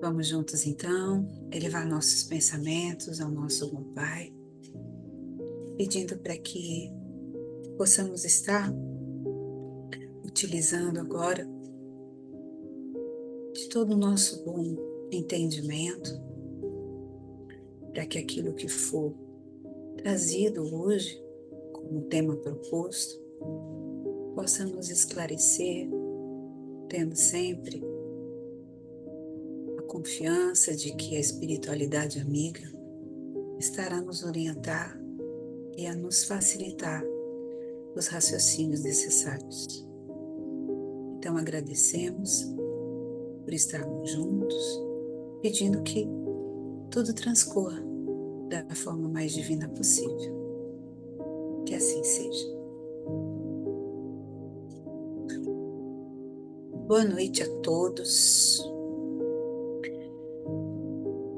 Vamos juntos então, elevar nossos pensamentos ao nosso bom Pai, pedindo para que possamos estar utilizando agora de todo o nosso bom entendimento, para que aquilo que for trazido hoje como tema proposto possa nos esclarecer, tendo sempre a confiança de que a espiritualidade amiga estará a nos orientar e a nos facilitar os raciocínios necessários. Então agradecemos por estarmos juntos, pedindo que tudo transcorra da forma mais divina possível. Que assim seja. Boa noite a todos.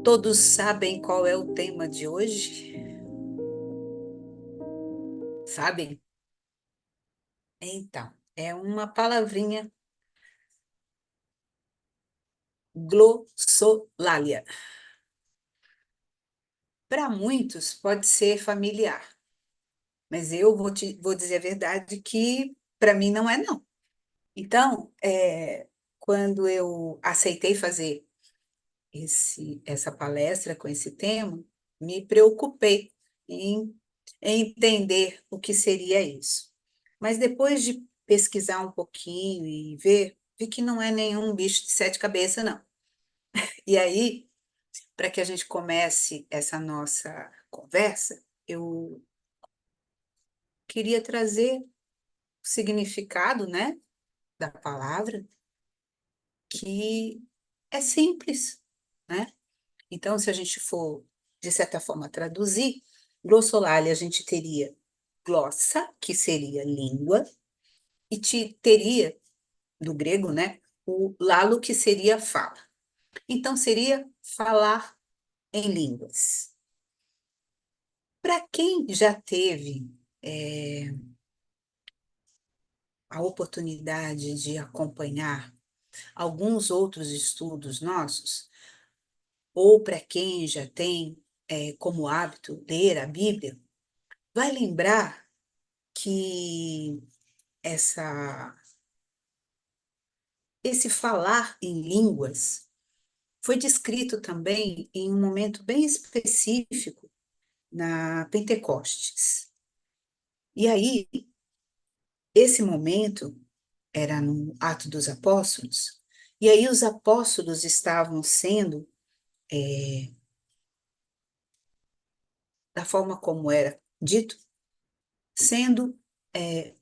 Todos sabem qual é o tema de hoje? Sabem? Então, é uma palavrinha glossolalia. Para muitos pode ser familiar, mas eu vou dizer a verdade que para mim não é não. Então, quando eu aceitei fazer essa palestra com esse tema, me preocupei em, em entender o que seria isso. Mas depois de pesquisar um pouquinho e ver, vi que não é nenhum bicho de sete cabeças, não. E aí, para que a gente comece essa nossa conversa, eu queria trazer o significado, né, da palavra, que é simples, né? Então, se a gente for, de certa forma, traduzir, glossolalia, a gente teria glossa, que seria língua, e teria, do grego, né, o lalo, que seria fala. Então, seria falar em línguas. Para quem já teve a oportunidade de acompanhar alguns outros estudos nossos, ou para quem já tem como hábito ler a Bíblia, vai lembrar que essa, esse falar em línguas foi descrito também em um momento bem específico na Pentecostes. E aí, esse momento era no Ato dos Apóstolos, e aí os apóstolos estavam sendo, da forma como era dito, sendo é,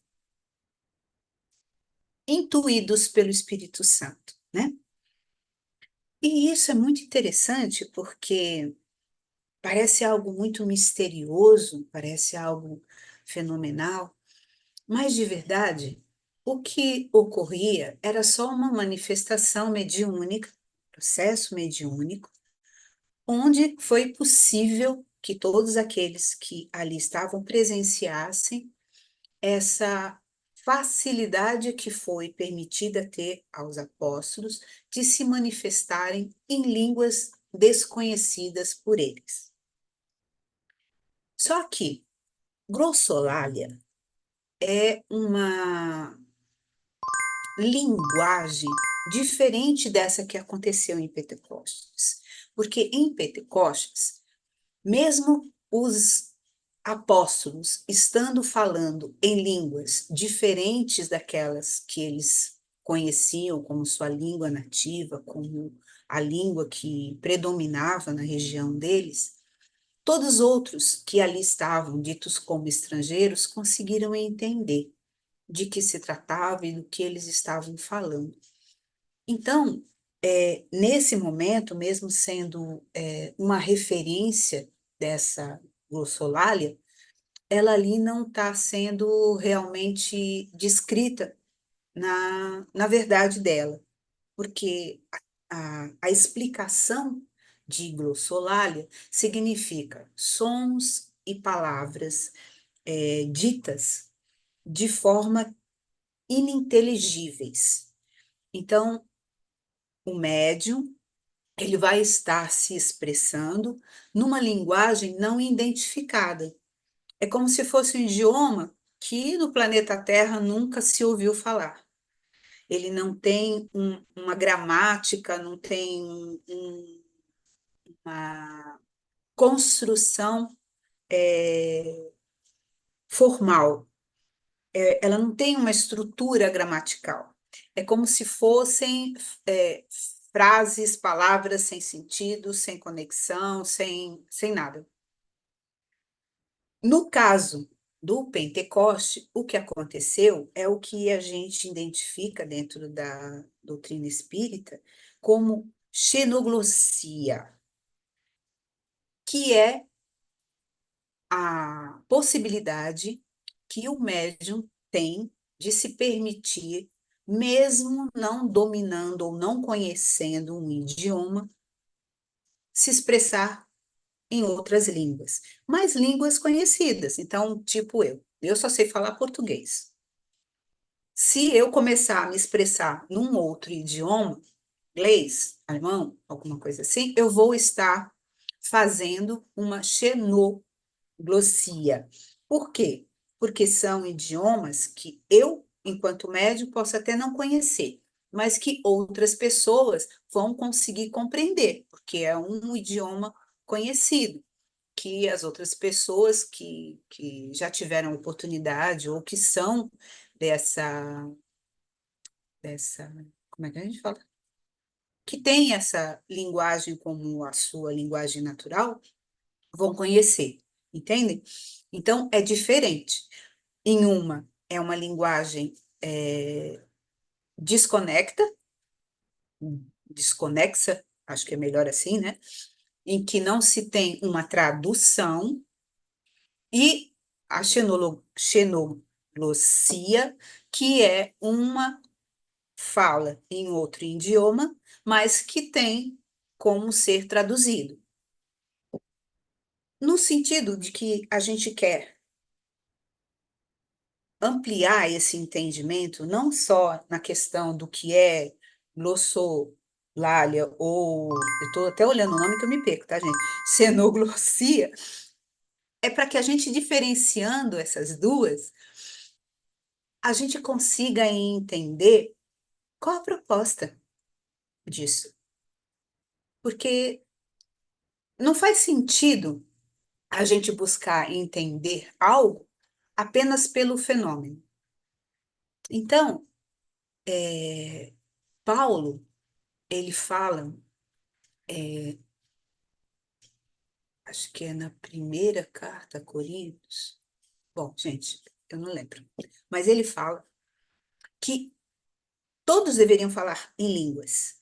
intuídos pelo Espírito Santo, né? E isso é muito interessante porque parece algo muito misterioso, parece algo fenomenal, mas de verdade, o que ocorria era só uma manifestação mediúnica, processo mediúnico, onde foi possível que todos aqueles que ali estavam presenciassem essa facilidade que foi permitida ter aos apóstolos de se manifestarem em línguas desconhecidas por eles. Só que glossolalia é uma linguagem diferente dessa que aconteceu em Pentecostes. Porque em Pentecostes, mesmo os apóstolos estando falando em línguas diferentes daquelas que eles conheciam como sua língua nativa, como a língua que predominava na região deles, todos os outros que ali estavam, ditos como estrangeiros, conseguiram entender de que se tratava e do que eles estavam falando. Então, nesse momento, mesmo sendo uma referência dessa glossolalia, ela ali não está sendo realmente descrita na verdade dela, porque a explicação de glossolalia significa sons e palavras ditas de forma ininteligíveis. Então, o médium ele vai estar se expressando numa linguagem não identificada. É como se fosse um idioma que no planeta Terra nunca se ouviu falar. Ele não tem uma gramática, não tem uma construção formal. Ela não tem uma estrutura gramatical. É como se fossem é, frases, palavras sem sentido, sem conexão, sem nada. No caso do Pentecoste, o que aconteceu é o que a gente identifica dentro da doutrina espírita como xenoglossia, que é a possibilidade que o médium tem de se permitir, mesmo não dominando ou não conhecendo um idioma, se expressar em outras línguas, mas línguas conhecidas. Então, tipo eu só sei falar português. Se eu começar a me expressar num outro idioma, inglês, alemão, alguma coisa assim, eu vou estar fazendo uma xenoglossia. Por quê? Porque são idiomas que eu, enquanto médium, posso até não conhecer, mas que outras pessoas vão conseguir compreender, porque é um idioma conhecido, que as outras pessoas que já tiveram oportunidade ou que são dessa, como é que a gente fala? Que tem essa linguagem como a sua linguagem natural, vão conhecer, entendem? Então, é diferente. Em uma, é uma linguagem desconecta, desconexa, acho que é melhor assim, né? Em que não se tem uma tradução, e a xenoglossia, que é uma fala em outro idioma, mas que tem como ser traduzido. No sentido de que a gente quer ampliar esse entendimento, não só na questão do que é glossolalia, ou eu estou até olhando o nome que eu me perco, tá, gente? Xenoglossia, é para que a gente, diferenciando essas duas, a gente consiga entender qual a proposta disso. Porque não faz sentido a gente buscar entender algo apenas pelo fenômeno. Então, Paulo, ele fala, acho que é na primeira carta a Coríntios. Bom, gente, eu não lembro. Mas ele fala que todos deveriam falar em línguas,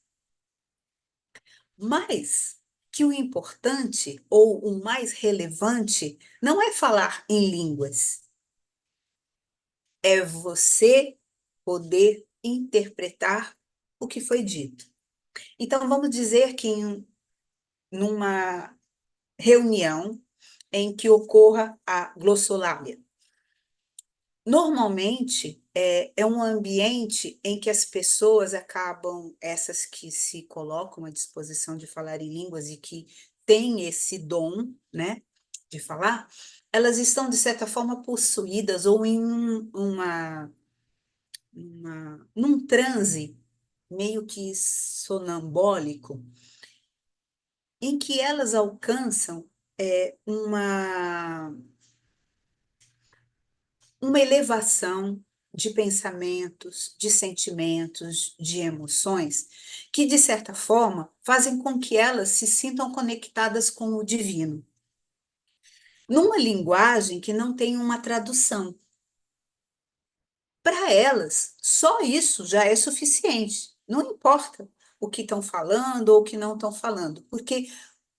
mas que o importante ou o mais relevante não é falar em línguas, é você poder interpretar o que foi dito. Então, vamos dizer que numa reunião em que ocorra a glossolalia, normalmente, é um ambiente em que as pessoas acabam, essas que se colocam à disposição de falar em línguas e que têm esse dom, né, de falar, elas estão, de certa forma, possuídas ou em num transe meio que sonambólico, em que elas alcançam uma elevação de pensamentos, de sentimentos, de emoções, que, de certa forma, fazem com que elas se sintam conectadas com o divino, numa linguagem que não tem uma tradução. Para elas, só isso já é suficiente. Não importa o que estão falando ou o que não estão falando, porque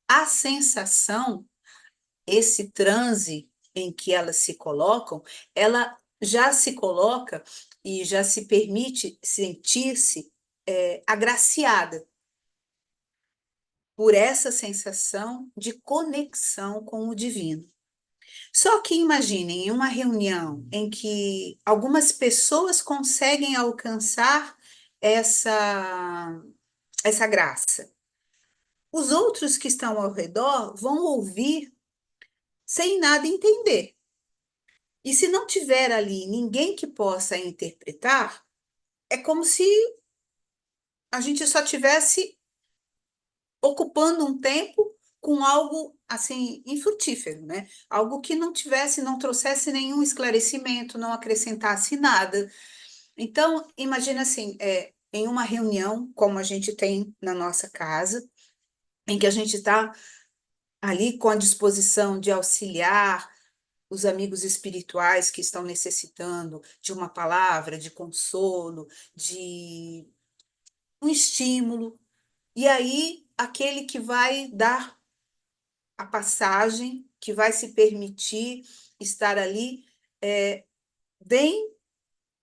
a sensação, esse transe em que elas se colocam, ela já se coloca e já se permite sentir-se agraciada por essa sensação de conexão com o divino. Só que imaginem uma reunião em que algumas pessoas conseguem alcançar essa, essa graça. os outros que estão ao redor vão ouvir sem nada entender. E se não tiver ali ninguém que possa interpretar, é como se a gente só tivesse ocupando um tempo com algo assim infrutífero, né? Algo que não tivesse, não trouxesse nenhum esclarecimento, não acrescentasse nada. Então, imagina assim, em uma reunião como a gente tem na nossa casa, em que a gente está ali com a disposição de auxiliar os amigos espirituais que estão necessitando de uma palavra, de consolo, de um estímulo. E aí, aquele que vai dar a passagem, que vai se permitir estar ali, vem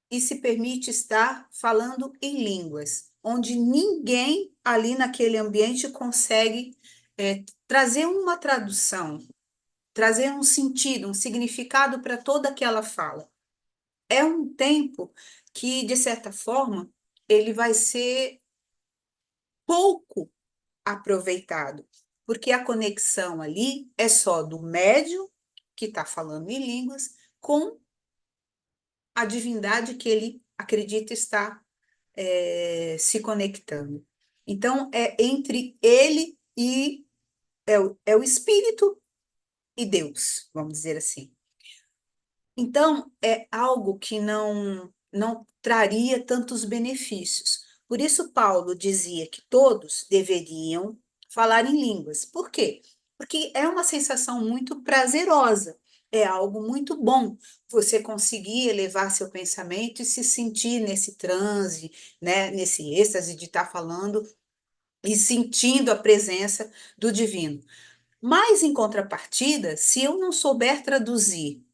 e se permite estar falando em línguas, onde ninguém ali naquele ambiente consegue trazer uma tradução, trazer um sentido, um significado para toda aquela fala. É um tempo que, de certa forma, ele vai ser pouco aproveitado, porque a conexão ali é só do médium que está falando em línguas com a divindade que ele acredita estar se conectando. Então, é entre ele e é o espírito e Deus, vamos dizer assim. Então, é algo que não traria tantos benefícios. Por isso, Paulo dizia que todos deveriam falar em línguas. Por quê? Porque é uma sensação muito prazerosa, é algo muito bom você conseguir elevar seu pensamento e se sentir nesse transe, né, nesse êxtase de estar falando e sentindo a presença do divino. Mas, em contrapartida, se eu não souber traduzir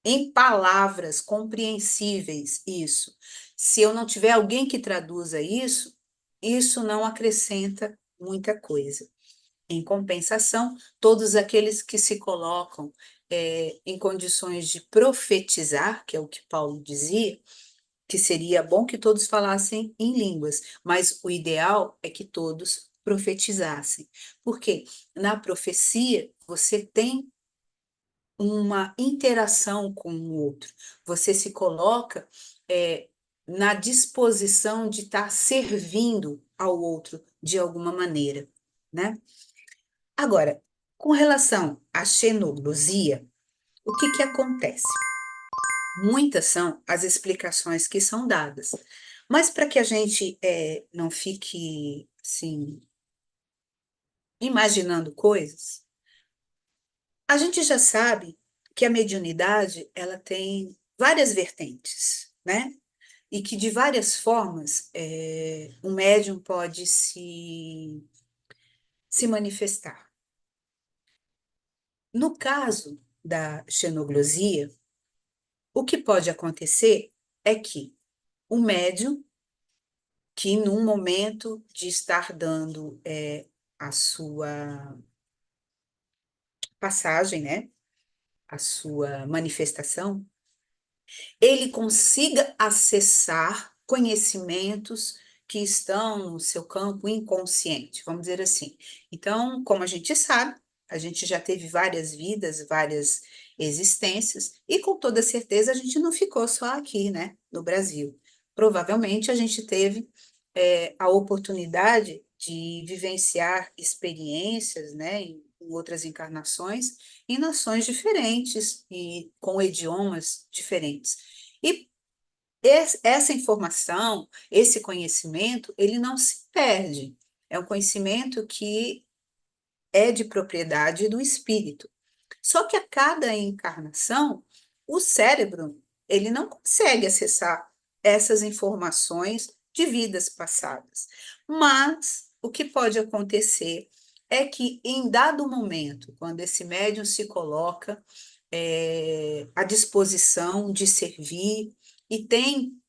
em palavras compreensíveis isso. Se eu não tiver alguém que traduza isso, isso não acrescenta muita coisa. Em compensação, todos aqueles que se colocam em condições de profetizar, que é o que Paulo dizia, que seria bom que todos falassem em línguas, mas o ideal é que todos profetizassem. Porque na profecia você tem uma interação com o outro. Você se coloca na disposição de estar servindo ao outro de alguma maneira, né? Agora, com relação à xenoglosia, o que que acontece? Muitas são as explicações que são dadas, mas para que a gente não fique assim imaginando coisas, a gente já sabe que a mediunidade ela tem várias vertentes, né? E que de várias formas um médium pode se manifestar. No caso da xenoglosia, o que pode acontecer é que o médium, que num momento de estar dando a sua passagem, né? A sua manifestação, ele consiga acessar conhecimentos que estão no seu campo inconsciente, vamos dizer assim. Então, como a gente sabe, a gente já teve várias vidas, várias existências, e com toda certeza a gente não ficou só aqui, né, no Brasil. Provavelmente a gente teve a oportunidade de vivenciar experiências, né, em outras encarnações, em nações diferentes e com idiomas diferentes. E essa informação, esse conhecimento, ele não se perde. É um conhecimento que é de propriedade do espírito. Só que a cada encarnação, o cérebro, ele não consegue acessar essas informações de vidas passadas. Mas o que pode acontecer é que em dado momento, quando esse médium se coloca à disposição de servir e tem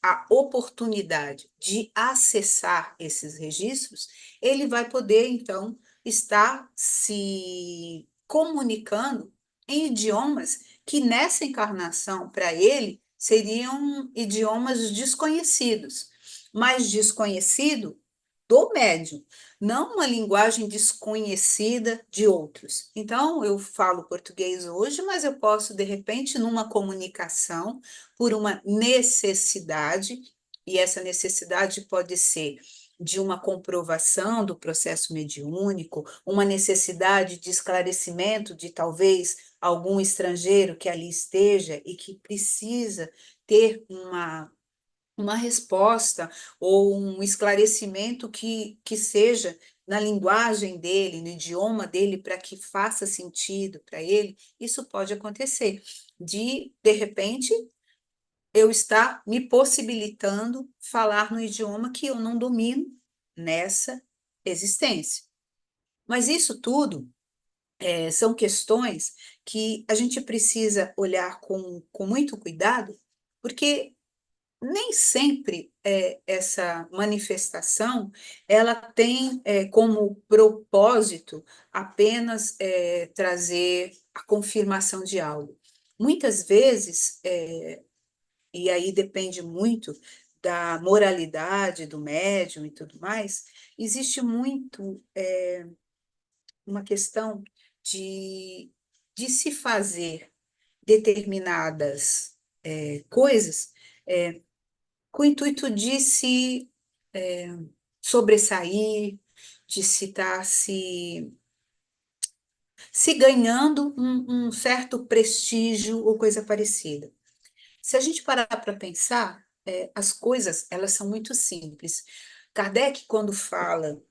a oportunidade de acessar esses registros, ele vai poder, então, estar se comunicando em idiomas que nessa encarnação, para ele, seriam idiomas desconhecidos. Mas desconhecido do médium, não uma linguagem desconhecida de outros. Então, eu falo português hoje, mas eu posso, de repente, numa comunicação, por uma necessidade, e essa necessidade pode ser de uma comprovação do processo mediúnico, uma necessidade de esclarecimento de talvez algum estrangeiro que ali esteja e que precisa ter uma resposta ou um esclarecimento que seja na linguagem dele, no idioma dele, para que faça sentido para ele, isso pode acontecer. De repente, eu estar me possibilitando falar no idioma que eu não domino nessa existência. Mas isso tudo são questões que a gente precisa olhar com muito cuidado, porque nem sempre essa manifestação ela tem como propósito apenas trazer a confirmação de algo. Muitas vezes, e aí depende muito da moralidade do médium e tudo mais, existe muito uma questão de, de se fazer determinadas coisas com o intuito de se sobressair, de se estar se ganhando um certo prestígio ou coisa parecida. Se a gente parar para pensar, as coisas elas são muito simples. Kardec, quando fala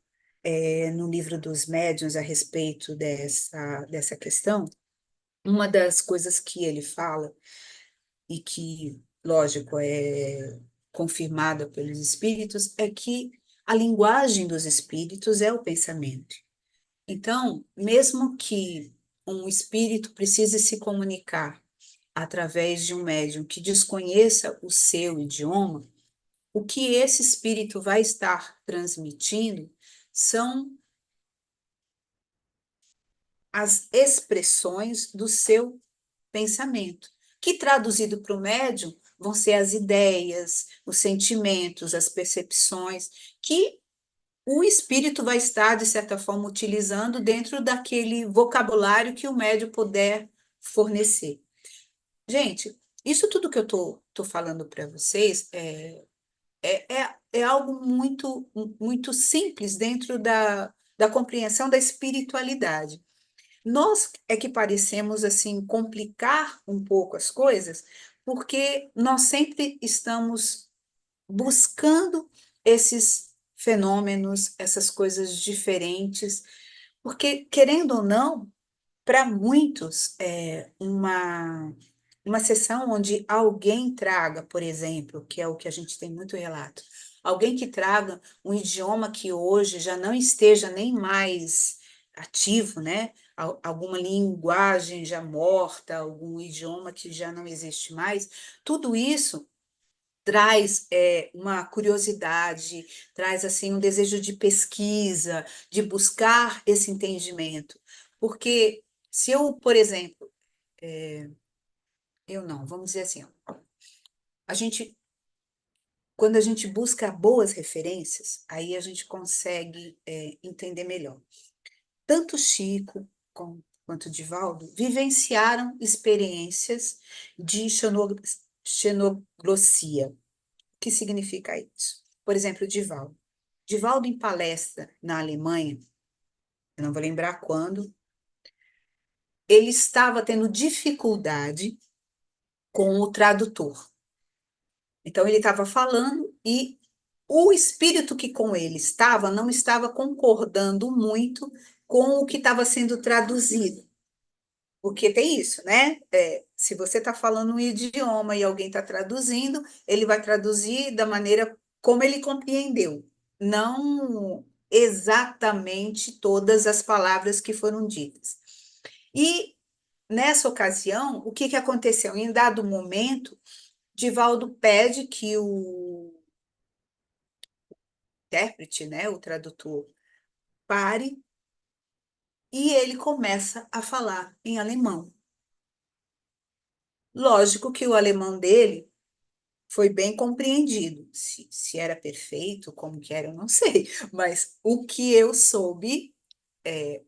no livro dos médiuns a respeito dessa questão, uma das coisas que ele fala, e que, lógico, é confirmada pelos espíritos, é que a linguagem dos espíritos é o pensamento. Então, mesmo que um espírito precise se comunicar através de um médium que desconheça o seu idioma, o que esse espírito vai estar transmitindo são as expressões do seu pensamento, que traduzido para o médium vão ser as ideias, os sentimentos, as percepções, que o espírito vai estar, de certa forma, utilizando dentro daquele vocabulário que o médium puder fornecer. Gente, isso tudo que eu tô falando para vocês é algo muito simples dentro da compreensão da espiritualidade. Nós é que parecemos assim complicar um pouco as coisas, porque nós sempre estamos buscando esses fenômenos, essas coisas diferentes, porque querendo ou não, para muitos uma sessão onde alguém traga, por exemplo, que é o que a gente tem muito relato, alguém que traga um idioma que hoje já não esteja nem mais ativo, né? Alguma linguagem já morta, algum idioma que já não existe mais, tudo isso traz uma curiosidade, traz assim um desejo de pesquisa, de buscar esse entendimento. Porque se eu, por exemplo, eu não, vamos dizer assim, ó, a gente, quando a gente busca boas referências, aí a gente consegue entender melhor. Tanto Chico quanto Divaldo vivenciaram experiências de xenoglossia. O que significa isso? Por exemplo, Divaldo. Divaldo, em palestra na Alemanha, eu não vou lembrar quando, ele estava tendo dificuldade com o tradutor. Então, ele estava falando e o espírito que com ele estava não estava concordando muito com o que estava sendo traduzido. Porque tem isso, né? Se você está falando um idioma e alguém está traduzindo, ele vai traduzir da maneira como ele compreendeu, não exatamente todas as palavras que foram ditas. E nessa ocasião, o que aconteceu? Em dado momento, Divaldo pede que o intérprete, né, o tradutor, pare e ele começa a falar em alemão. Lógico que o alemão dele foi bem compreendido. Se era perfeito, como que era, eu não sei. Mas o que eu soube,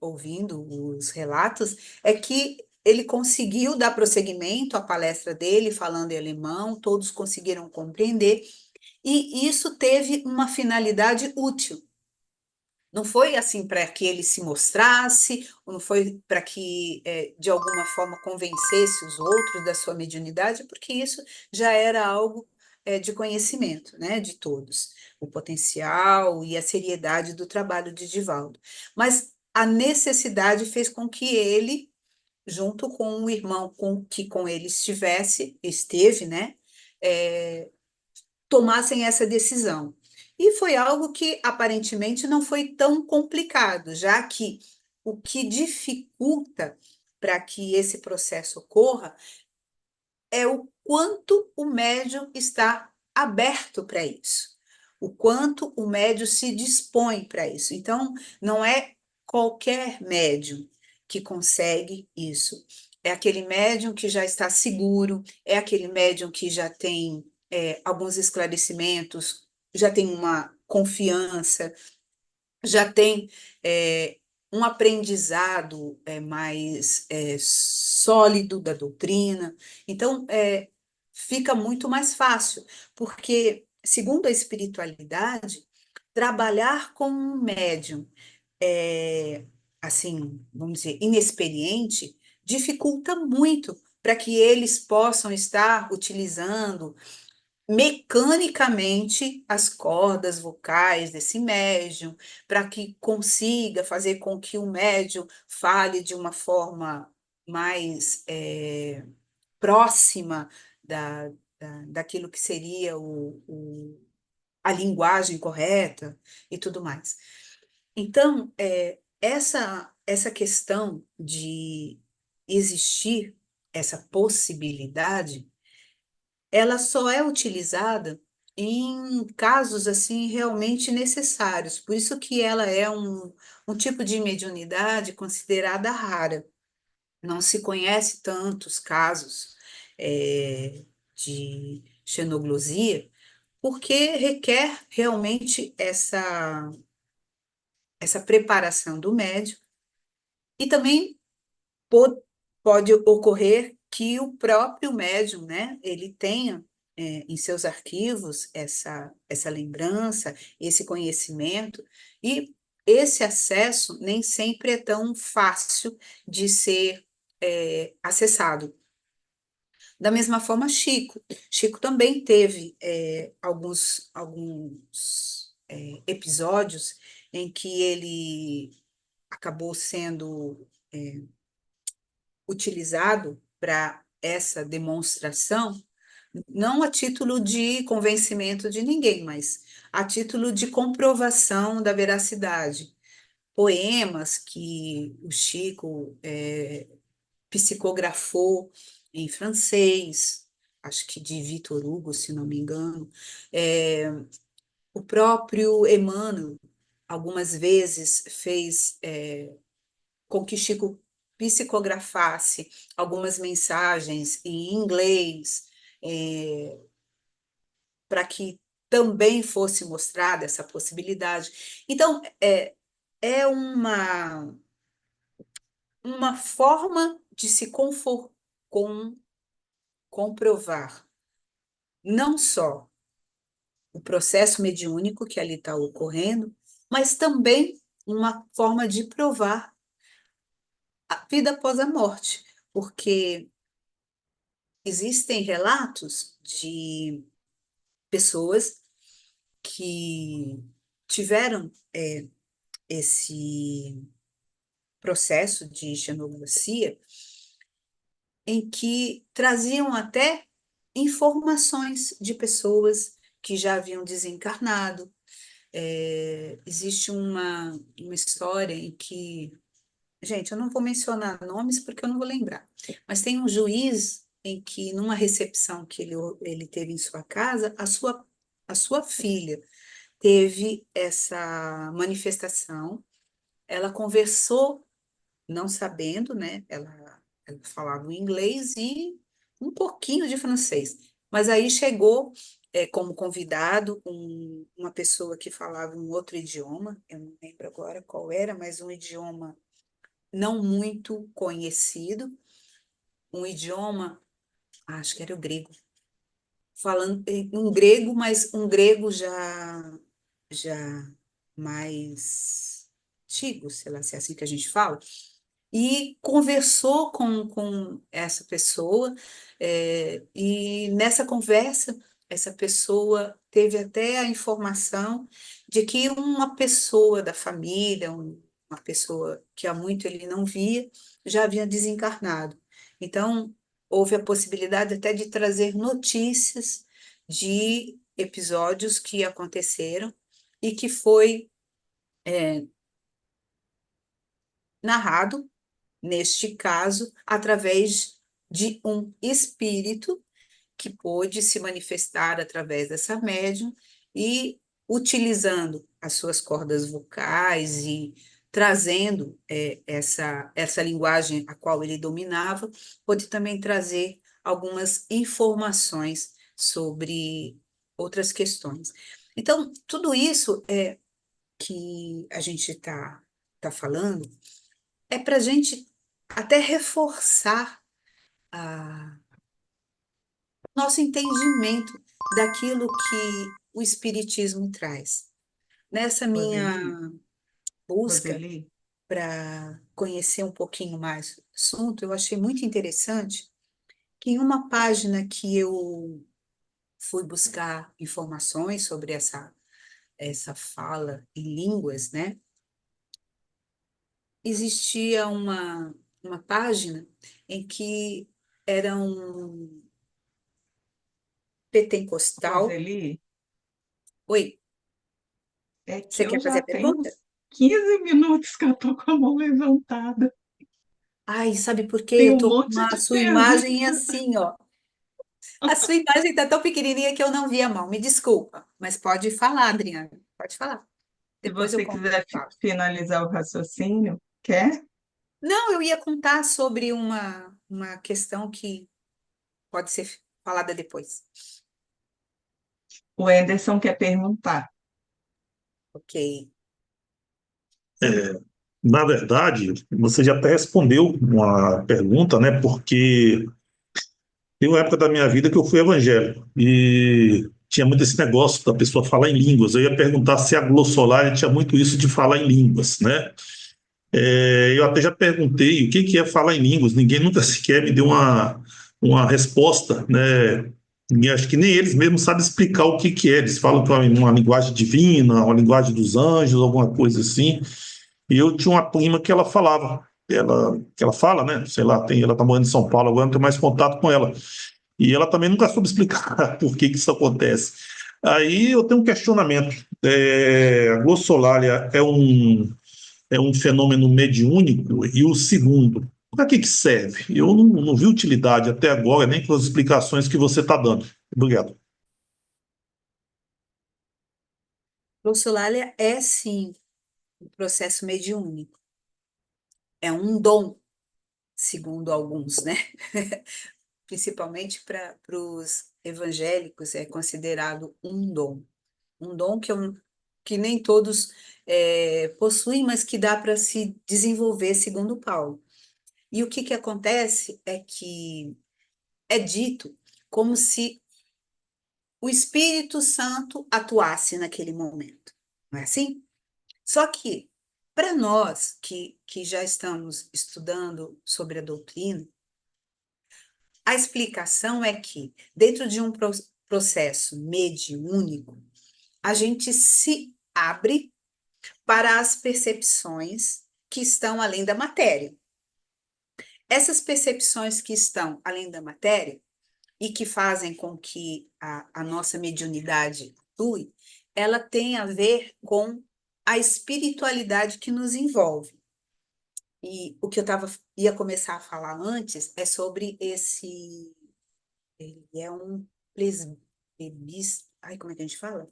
ouvindo os relatos, é que ele conseguiu dar prosseguimento à palestra dele, falando em alemão, todos conseguiram compreender, e isso teve uma finalidade útil. Não foi assim para que ele se mostrasse, ou não foi para que, de alguma forma, convencesse os outros da sua mediunidade, porque isso já era algo, de conhecimento, né, de todos, o potencial e a seriedade do trabalho de Divaldo. Mas a necessidade fez com que ele, junto com o irmão que com ele esteve, né, eh, tomassem essa decisão. E foi algo que aparentemente não foi tão complicado, já que o que dificulta para que esse processo ocorra é o quanto o médium está aberto para isso, o quanto o médium se dispõe para isso. Então, não é qualquer médium que consegue isso. É aquele médium que já está seguro, é aquele médium que já tem alguns esclarecimentos, já tem uma confiança, já tem um aprendizado mais sólido da doutrina. Então, fica muito mais fácil, porque, segundo a espiritualidade, trabalhar com um médium, é, assim, vamos dizer, inexperiente, dificulta muito para que eles possam estar utilizando mecanicamente as cordas vocais desse médium, para que consiga fazer com que o médium fale de uma forma mais próxima daquilo que seria a linguagem correta e tudo mais. Então, essa questão de existir essa possibilidade ela só é utilizada em casos assim realmente necessários. Por isso que ela é um tipo de mediunidade considerada rara. Não se conhece tantos casos de xenoglosia, porque requer realmente essa preparação do médium e também pode ocorrer que o próprio médium, né, ele tenha em seus arquivos essa lembrança, esse conhecimento, e esse acesso nem sempre é tão fácil de ser acessado. Da mesma forma, Chico. Chico também teve alguns episódios em que ele acabou sendo utilizado para essa demonstração, não a título de convencimento de ninguém, mas a título de comprovação da veracidade. Poemas que o Chico psicografou em francês, acho que de Victor Hugo, se não me engano, é, o próprio Emmanuel algumas vezes fez com que Chico psicografasse algumas mensagens em inglês, para que também fosse mostrada essa possibilidade. Então, é uma forma de se com, comprovar não só o processo mediúnico que ali está ocorrendo, mas também uma forma de provar a vida após a morte, porque existem relatos de pessoas que tiveram esse processo de xenoglosia em que traziam até informações de pessoas que já haviam desencarnado. Existe uma história em que, gente, eu não vou mencionar nomes porque eu não vou lembrar, mas tem um juiz em que, numa recepção que ele teve em sua casa, a sua filha teve essa manifestação, ela conversou, não sabendo, né? Ela falava o inglês e um pouquinho de francês. Mas aí chegou como convidado uma pessoa que falava um outro idioma, eu não lembro agora qual era, mas um idioma não muito conhecido, um idioma, acho que era o grego, falando um grego, mas um grego já mais antigo, sei lá se é assim que a gente fala, e conversou com essa pessoa, e nessa conversa, essa pessoa teve até a informação de que uma pessoa da família, uma pessoa que há muito ele não via, já havia desencarnado. Então, houve a possibilidade até de trazer notícias de episódios que aconteceram e que foi narrado neste caso, através de um espírito que pôde se manifestar através dessa médium e utilizando as suas cordas vocais e trazendo essa linguagem a qual ele dominava, pôde também trazer algumas informações sobre outras questões. Então, tudo isso que a gente tá falando é para a gente até reforçar a nosso entendimento daquilo que o Espiritismo traz. Nessa Roseli, minha busca Roseli, para conhecer um pouquinho mais o assunto, eu achei muito interessante que em uma página que eu fui buscar informações sobre essa fala em línguas, né? Existia uma página em que era um pentecostal. Roseli, Oi, é que você eu quer fazer já a tenho pergunta? uns 15 minutos que eu tô com a mão levantada. Ai, sabe por quê? Tem Eu um tô com monte a de sua imagem perguntas. assim, ó. A sua imagem tá tão pequenininha que eu não vi a mão. Me desculpa, mas pode falar, Adriana. Pode falar. Se Depois eu você conto. quiser finalizar o raciocínio, quer? Não, eu ia contar sobre uma questão que pode ser falada depois. O Anderson quer perguntar. Ok. Na verdade, você já até respondeu uma pergunta, né? Porque tem uma época da minha vida que eu fui evangélico e tinha muito esse negócio da pessoa falar em línguas. Eu ia perguntar se a glossolária tinha muito isso de falar em línguas, né? Eu até já perguntei o que é falar em línguas. Ninguém nunca sequer me deu uma resposta, né? Acho que nem eles mesmos sabem explicar o que é. Eles falam que é uma linguagem divina, uma linguagem dos anjos, alguma coisa assim. E eu tinha uma prima que ela falava, que ela fala, né? Sei lá, ela tá morando em São Paulo agora, não tenho mais contato com ela. E ela também nunca soube explicar por que isso acontece. Aí eu tenho um questionamento. A glossolalia é um fenômeno mediúnico, e o segundo, para que serve? Eu não vi utilidade até agora, nem pelas explicações que você está dando. Obrigado. Glossolalia é, sim, um processo mediúnico. É um dom, segundo alguns, né? Principalmente para os evangélicos, é considerado um dom. Um dom que nem todos possuem, mas que dá para se desenvolver, segundo Paulo. E o que acontece é que é dito como se o Espírito Santo atuasse naquele momento, não é assim? Só que, para nós que já estamos estudando sobre a doutrina, a explicação é que, dentro de um processo mediúnico, a gente se abre para as percepções que estão além da matéria. Essas percepções que estão além da matéria e que fazem com que a nossa mediunidade atue, ela tem a ver com a espiritualidade que nos envolve. E o que ia começar a falar antes é sobre ele é um ai, como é que a gente fala?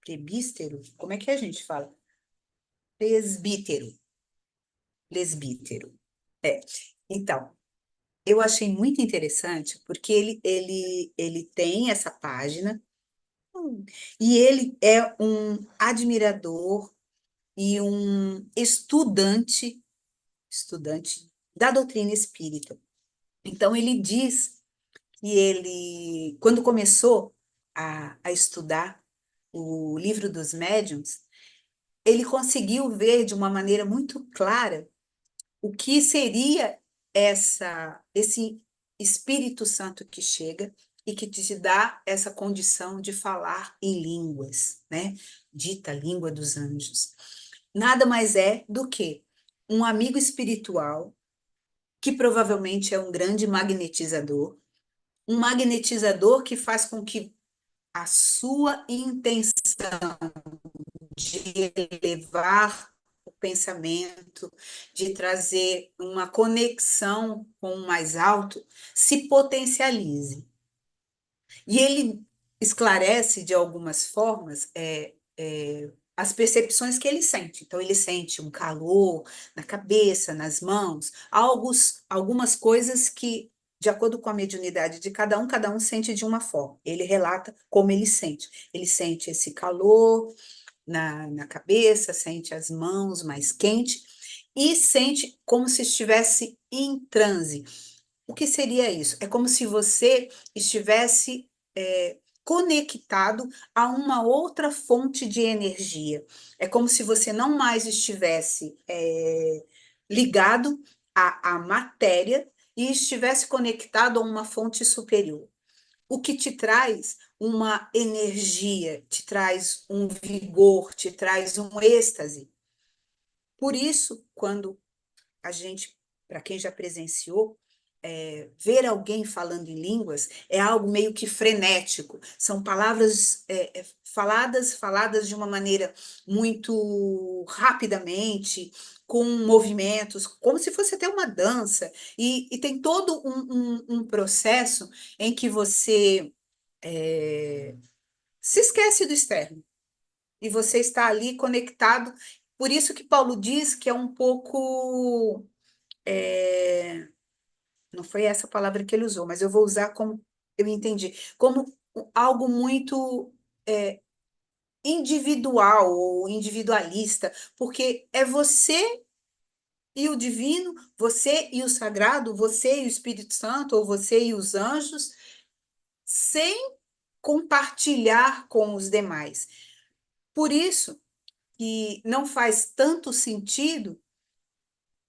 Prebístero? Como é que a gente fala? Presbítero. Presbítero. É. Então, eu achei muito interessante, porque ele tem essa página, e ele é um admirador e um estudante da doutrina espírita. Então, ele diz que ele, quando começou a estudar o livro dos médiuns, ele conseguiu ver de uma maneira muito clara o que seria esse Espírito Santo que chega e que te dá essa condição de falar em línguas, né? Dita língua dos anjos. Nada mais é do que um amigo espiritual que provavelmente é um grande magnetizador, um magnetizador que faz com que a sua intenção de elevar o pensamento, de trazer uma conexão com o mais alto, se potencialize. E ele esclarece de algumas formas as percepções que ele sente. Então, ele sente um calor na cabeça, nas mãos, algumas coisas que, de acordo com a mediunidade de cada um sente de uma forma. Ele relata como ele sente. Ele sente esse calor na cabeça, sente as mãos mais quentes e sente como se estivesse em transe. O que seria isso? É como se você estivesse conectado a uma outra fonte de energia. É como se você não mais estivesse ligado à matéria e estivesse conectado a uma fonte superior. O que te traz uma energia, te traz um vigor, te traz um êxtase. Por isso, quando a gente, para quem já presenciou, ver alguém falando em línguas é algo meio que frenético. São palavras faladas de uma maneira muito rapidamente, com movimentos, como se fosse até uma dança. E tem todo um processo em que você se esquece do externo e você está ali conectado. Por isso que Paulo diz que é um pouco. Não foi essa palavra que ele usou, mas eu vou usar como eu entendi, como algo muito individual ou individualista, porque é você e o divino, você e o sagrado, você e o Espírito Santo, ou você e os anjos, sem compartilhar com os demais. Por isso que não faz tanto sentido,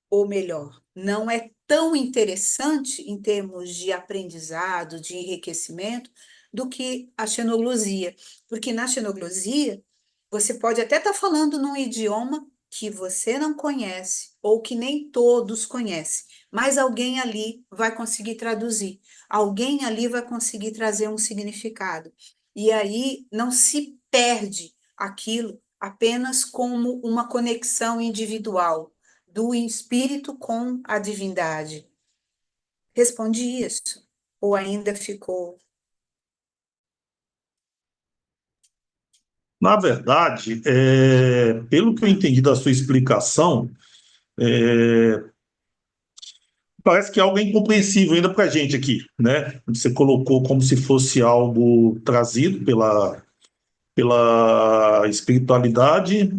ou melhor, não é tão interessante em termos de aprendizado, de enriquecimento, do que a xenoglosia. Porque na xenoglosia, você pode até estar falando num idioma que você não conhece, ou que nem todos conhecem, mas alguém ali vai conseguir traduzir, alguém ali vai conseguir trazer um significado. E aí não se perde aquilo apenas como uma conexão individual do espírito com a divindade. Respondi isso? Ou ainda ficou? Na verdade, pelo que eu entendi da sua explicação, é, parece que é algo incompreensível ainda para a gente aqui, né? Você colocou como se fosse algo trazido pela espiritualidade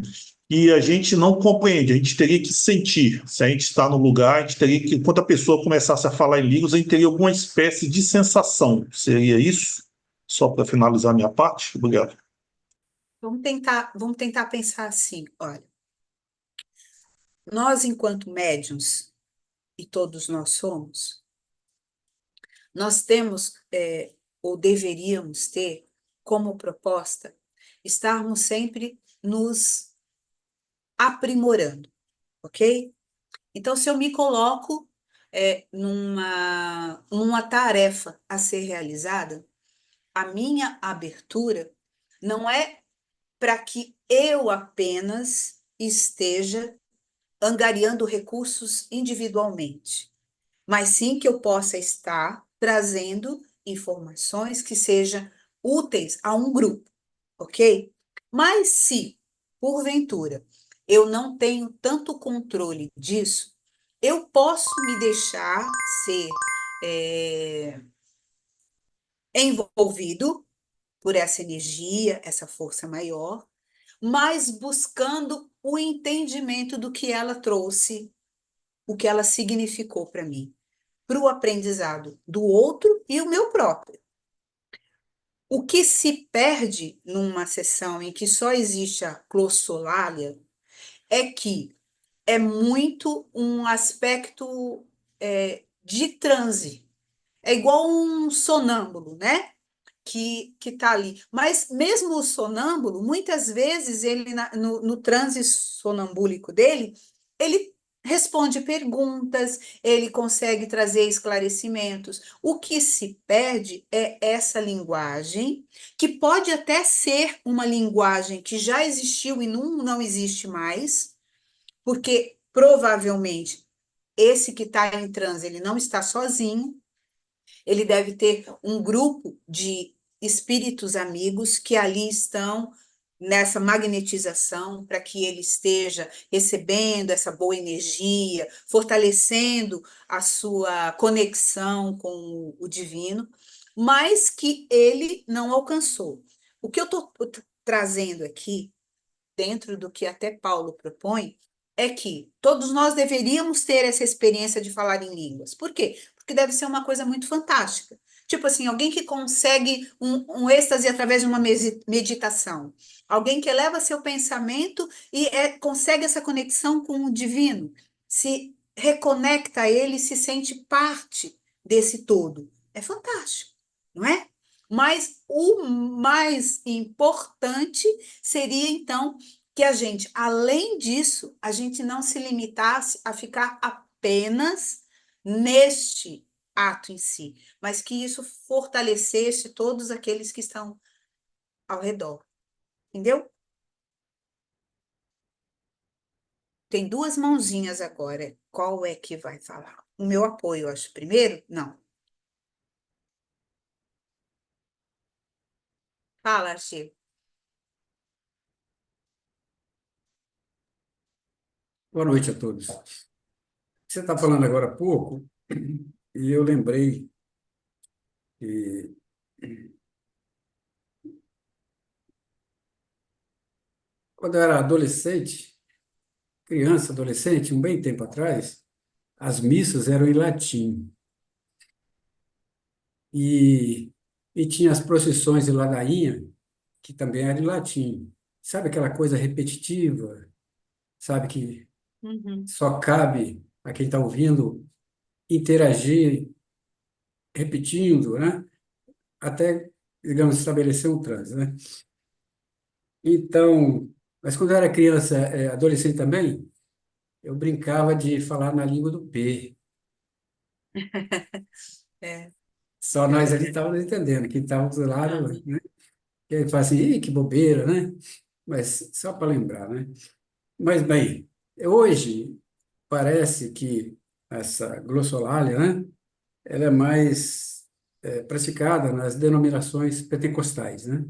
e a gente não compreende, a gente teria que sentir. Se a gente está no lugar, a gente teria que, quando a pessoa começasse a falar em línguas, a gente teria alguma espécie de sensação. Seria isso? Só para finalizar a minha parte? Obrigado. Vamos tentar pensar assim, olha, nós enquanto médiuns, e todos nós somos, nós temos, ou deveríamos ter, como proposta, estarmos sempre nos aprimorando, ok? Então, se eu me coloco numa tarefa a ser realizada, a minha abertura não é para que eu apenas esteja angariando recursos individualmente, mas sim que eu possa estar trazendo informações que sejam úteis a um grupo, ok? Mas se, porventura, eu não tenho tanto controle disso, eu posso me deixar ser é, envolvido por essa energia, essa força maior, mas buscando o entendimento do que ela trouxe, o que ela significou para mim, para o aprendizado do outro e o meu próprio. O que se perde numa sessão em que só existe a glossolalia é que é muito um aspecto de transe. É igual um sonâmbulo, né? Que tá ali. Mas mesmo o sonâmbulo, muitas vezes ele no transe sonambúlico dele, ele responde perguntas, ele consegue trazer esclarecimentos. O que se perde é essa linguagem, que pode até ser uma linguagem que já existiu e não existe mais, porque provavelmente esse que está em transe, ele não está sozinho, ele deve ter um grupo de espíritos amigos que ali estão nessa magnetização para que ele esteja recebendo essa boa energia, fortalecendo a sua conexão com o divino, mas que ele não alcançou. O que eu estou trazendo aqui, dentro do que até Paulo propõe, é que todos nós deveríamos ter essa experiência de falar em línguas. Por quê? Porque deve ser uma coisa muito fantástica. Tipo assim, alguém que consegue um êxtase através de uma meditação. Alguém que eleva seu pensamento e consegue essa conexão com o divino. Se reconecta a ele, se sente parte desse todo. É fantástico, não é? Mas o mais importante seria, então, que a gente, além disso, a gente não se limitasse a ficar apenas neste ato em si, mas que isso fortalecesse todos aqueles que estão ao redor, entendeu? Tem duas mãozinhas agora. Qual é que vai falar? O meu apoio, acho. Primeiro? Não. Fala, Chico. Boa noite a todos. Você está falando agora há pouco, e eu lembrei que quando eu era adolescente, criança, adolescente, um bem tempo atrás, as missas eram em latim. E, e tinha as procissões de ladainha, que também eram em latim. Sabe aquela coisa repetitiva, sabe, que Uhum. só cabe a quem está ouvindo interagir, repetindo, né? Até, digamos, estabelecer um transe, né? Então, mas quando eu era criança, adolescente também, eu brincava de falar na língua do P. É, Só é nós ali verdade. estávamos entendendo, quem estava do lado, Aham. né? Que ele fala assim, "Ih, que bobeira, né?" Mas só para lembrar, né? Mas, bem, hoje parece que essa glossolalia, né? Ela é mais praticada nas denominações pentecostais, né?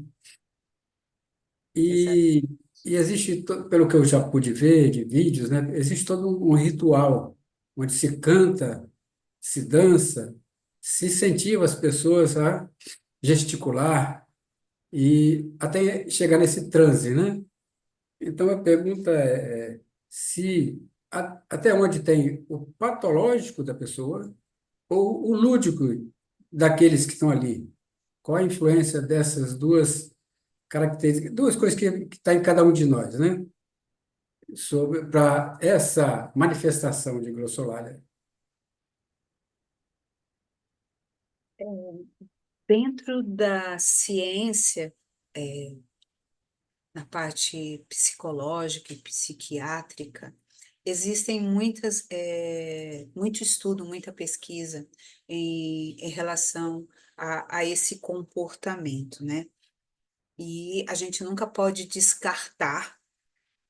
Exato. E, e existe, pelo que eu já pude ver de vídeos, né, existe todo um ritual onde se canta, se dança, se incentiva as pessoas a gesticular e até chegar nesse transe, né? Então a pergunta é se até onde tem o patológico da pessoa ou o lúdico daqueles que estão ali. Qual a influência dessas duas características, duas coisas que está em cada um de nós, né? Sobre para essa manifestação de glossolalia. É, dentro da ciência, na parte psicológica e psiquiátrica, existem muito estudo, muita pesquisa em relação a esse comportamento, né? E a gente nunca pode descartar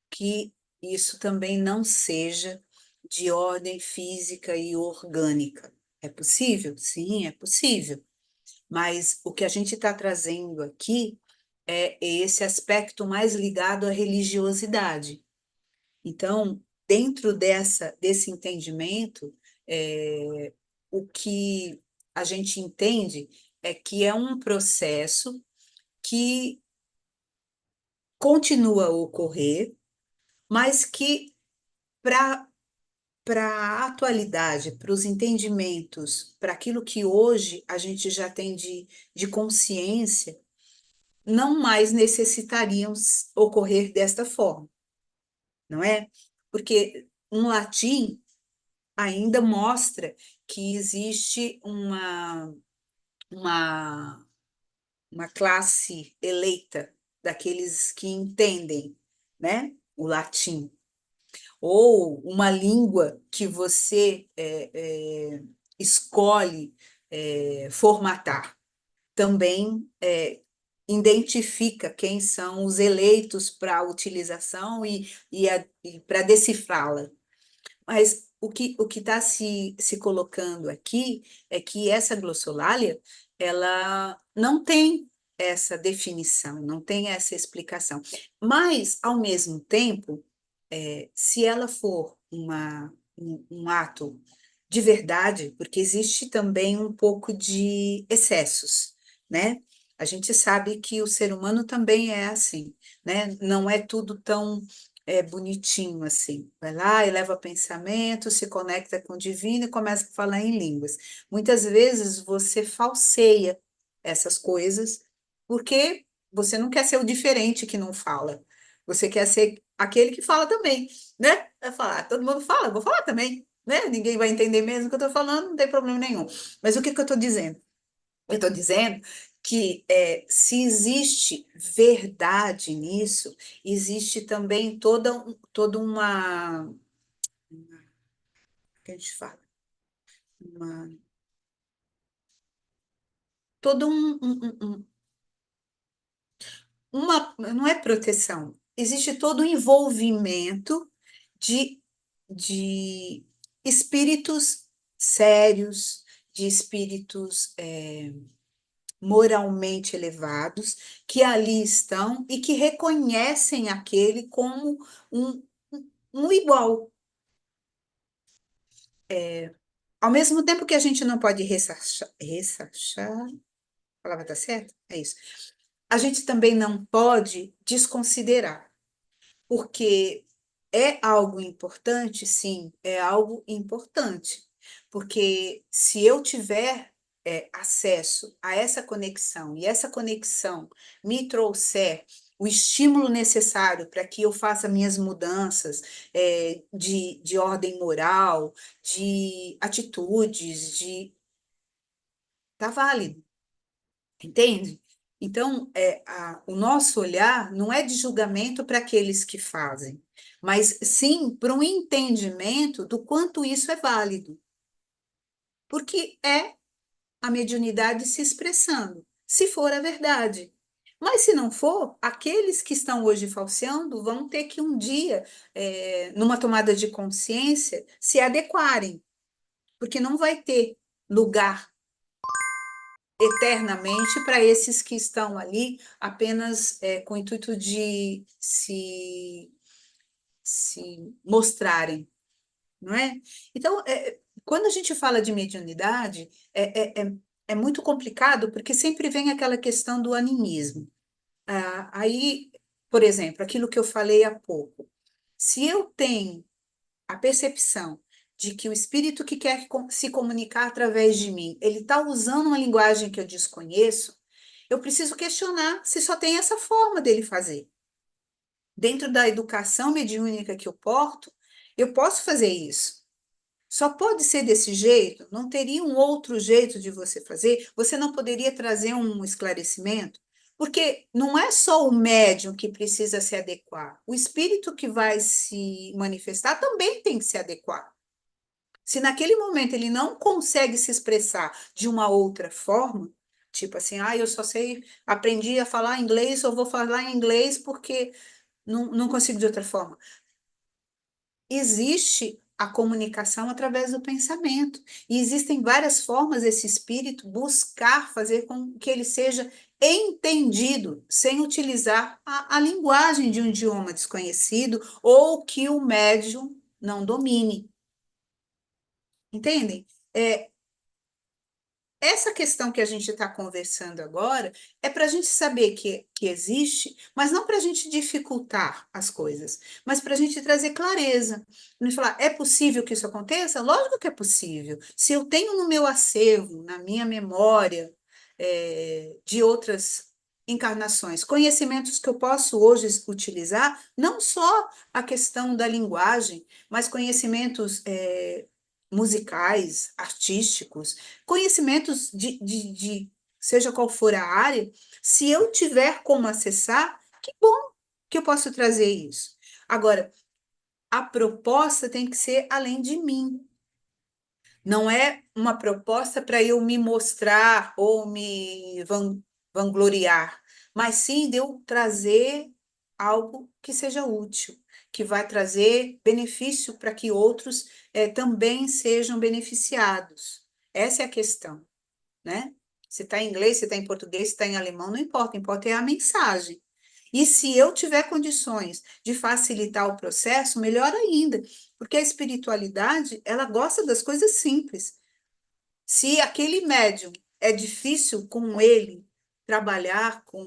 que isso também não seja de ordem física e orgânica. É possível? Sim, é possível. Mas o que a gente está trazendo aqui é esse aspecto mais ligado à religiosidade. Então, dentro desse entendimento, é, o que a gente entende é que é um processo que continua a ocorrer, mas que para a atualidade, para os entendimentos, para aquilo que hoje a gente já tem de consciência, não mais necessitariam ocorrer desta forma, não é? Porque um latim ainda mostra que existe uma, uma classe eleita daqueles que entendem, né, o latim, ou uma língua que você escolhe formatar. Também identifica quem são os eleitos para a utilização e para decifrá-la. Mas o que está se colocando aqui é que essa glossolalia, ela não tem essa definição, não tem essa explicação. Mas, ao mesmo tempo, se ela for um ato de verdade, porque existe também um pouco de excessos, né? A gente sabe que o ser humano também é assim, né? Não é tudo tão bonitinho assim. Vai lá, eleva pensamento, se conecta com o divino e começa a falar em línguas. Muitas vezes você falseia essas coisas porque você não quer ser o diferente que não fala. Você quer ser aquele que fala também, né? Vai falar, todo mundo fala, eu vou falar também, né? Ninguém vai entender mesmo o que eu estou falando, não tem problema nenhum. Mas o que que eu estou dizendo? Eu estou dizendo que se existe verdade nisso, existe também toda uma, que a gente fala, uma, todo não é proteção, existe todo um envolvimento de, de espíritos sérios, de espíritos moralmente elevados, que ali estão e que reconhecem aquele como um, um igual. Ao mesmo tempo que a gente não pode ressachar, a palavra está certa? É isso. A gente também não pode desconsiderar, porque é algo importante, sim, é algo importante, porque se eu tiver acesso a essa conexão e essa conexão me trouxer o estímulo necessário para que eu faça minhas mudanças de ordem moral, de atitudes, tá válido. Entende? Então, o nosso olhar não é de julgamento para aqueles que fazem, mas sim para um entendimento do quanto isso é válido, porque é a mediunidade se expressando, se for a verdade. Mas se não for, aqueles que estão hoje falseando vão ter que um dia, numa tomada de consciência, se adequarem, porque não vai ter lugar eternamente para esses que estão ali apenas com o intuito de se mostrarem, não é? Então, quando a gente fala de mediunidade, é muito complicado, porque sempre vem aquela questão do animismo. Aí, por exemplo, aquilo que eu falei há pouco, se eu tenho a percepção de que o espírito que quer se comunicar através de mim, ele está usando uma linguagem que eu desconheço, eu preciso questionar se só tem essa forma dele fazer. Dentro da educação mediúnica que eu porto, eu posso fazer isso. Só pode ser desse jeito? Não teria um outro jeito de você fazer? Você não poderia trazer um esclarecimento? Porque não é só o médium que precisa se adequar, o espírito que vai se manifestar também tem que se adequar. Se naquele momento ele não consegue se expressar de uma outra forma, tipo assim, eu só sei, aprendi a falar inglês, eu vou falar inglês porque não consigo de outra forma. Existe a comunicação através do pensamento. E existem várias formas desse espírito buscar fazer com que ele seja entendido, sem utilizar a linguagem de um idioma desconhecido ou que o médium não domine. Entendem? essa questão que a gente está conversando agora é para a gente saber que existe, mas não para a gente dificultar as coisas, mas para a gente trazer clareza. E falar, é possível que isso aconteça? Lógico que é possível. Se eu tenho no meu acervo, na minha memória, de outras encarnações, conhecimentos que eu posso hoje utilizar, não só a questão da linguagem, mas conhecimentos musicais, artísticos, conhecimentos seja qual for a área, se eu tiver como acessar, que bom que eu posso trazer isso. Agora, a proposta tem que ser além de mim. Não é uma proposta para eu me mostrar ou me vangloriar, mas sim de eu trazer algo que seja útil, que vai trazer benefício para que outros também sejam beneficiados. Essa é a questão, né? Se está em inglês, se está em português, se está em alemão, não importa, importa é a mensagem. E se eu tiver condições de facilitar o processo, melhor ainda, porque a espiritualidade, ela gosta das coisas simples. Se aquele médium é difícil com ele trabalhar com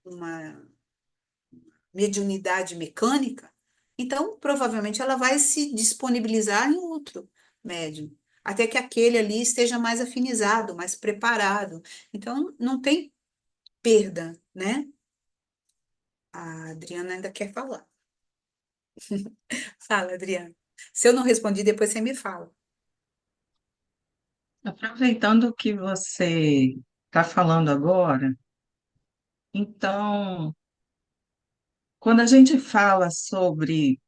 uma mediunidade mecânica, então provavelmente ela vai se disponibilizar em outro médium, até que aquele ali esteja mais afinizado, mais preparado. Então não tem perda, né? A Adriana ainda quer falar. Fala, Adriana. Se eu não respondi, depois você me fala. Aproveitando o que você está falando agora, então, quando a gente fala sobre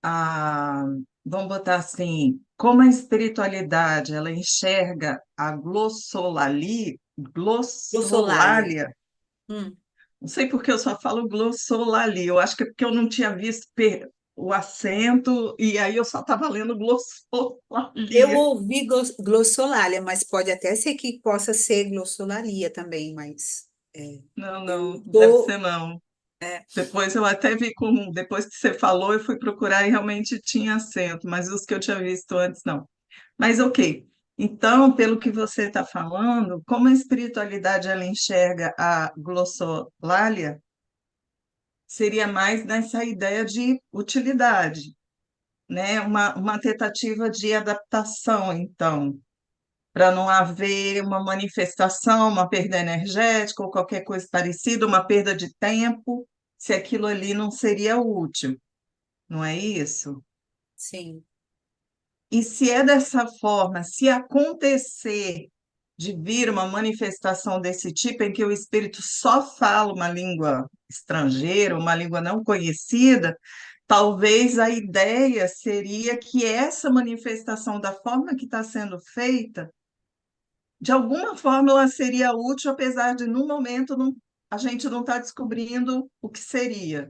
a, vamos botar assim, como a espiritualidade ela enxerga a Glossolalia. glossolalia, Hum. não sei por que eu só falo glossolalia, eu acho que é porque eu não tinha visto o acento e aí eu só estava lendo Eu glossolalia. ouvi glossolalia, mas pode até ser que possa ser glossolalia também, mas Não, eu não, deve ser tô. não. Depois eu até vi como, depois que você falou, eu fui procurar e realmente tinha acento, mas os que eu tinha visto antes não. Mas ok. Então, pelo que você está falando, como a espiritualidade ela enxerga a glossolalia, seria mais nessa ideia de utilidade, né? Uma tentativa de adaptação, então, para não haver uma manifestação, uma perda energética ou qualquer coisa parecida, uma perda de tempo, se aquilo ali não seria útil, não é isso? Sim. E se é dessa forma, se acontecer de vir uma manifestação desse tipo, em que o espírito só fala uma língua estrangeira, uma língua não conhecida, talvez a ideia seria que essa manifestação, da forma que está sendo feita, de alguma forma ela seria útil, apesar de, no momento, a gente não está descobrindo o que seria.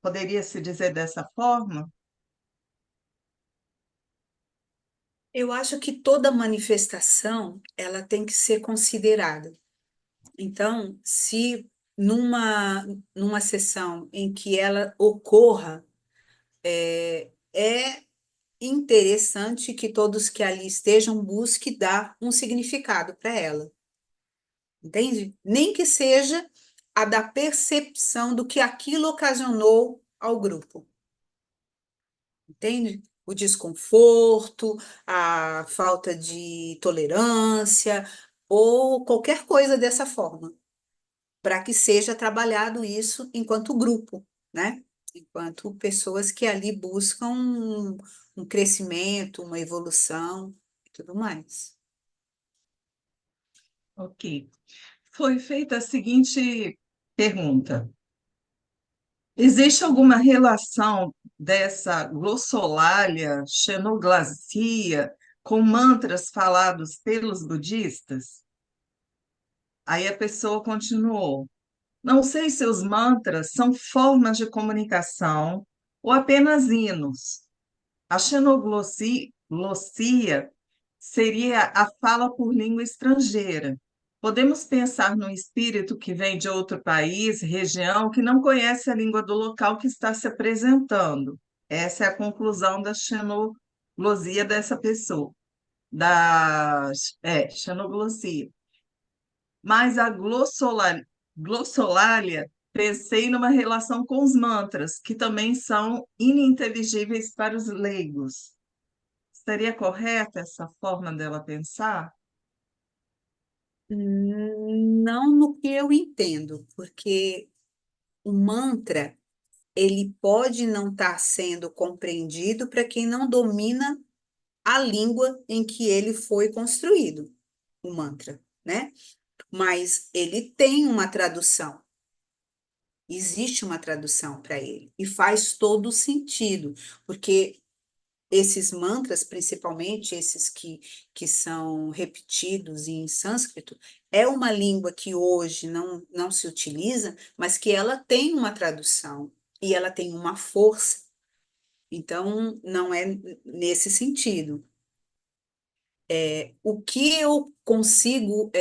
Poderia se dizer dessa forma? Eu acho que toda manifestação ela tem que ser considerada. Então, se numa sessão em que ela ocorra, é interessante que todos que ali estejam busquem dar um significado para ela, entende? Nem que seja a da percepção do que aquilo ocasionou ao grupo, entende? O desconforto, a falta de tolerância ou qualquer coisa dessa forma, para que seja trabalhado isso enquanto grupo, né? Enquanto pessoas que ali buscam um crescimento, uma evolução e tudo mais. Ok. Foi feita a seguinte pergunta: existe alguma relação dessa glossolalia, xenoglacia, com mantras falados pelos budistas? Aí a pessoa continuou: não sei se os mantras são formas de comunicação ou apenas hinos. A xenoglossia seria a fala por língua estrangeira. Podemos pensar num espírito que vem de outro país, região, que não conhece a língua do local que está se apresentando. Essa é a conclusão da xenoglossia dessa pessoa. xenoglossia. Mas a glossolalia, pensei numa relação com os mantras, que também são ininteligíveis para os leigos. Seria correta essa forma dela pensar? Não no que eu entendo, porque o mantra, ele pode não estar sendo compreendido para quem não domina a língua em que ele foi construído, o mantra, né? Mas ele tem uma tradução. Existe uma tradução para ele e faz todo sentido, porque esses mantras, principalmente esses que são repetidos em sânscrito, é uma língua que hoje não se utiliza, mas que ela tem uma tradução e ela tem uma força. Então, não é nesse sentido. O que eu consigo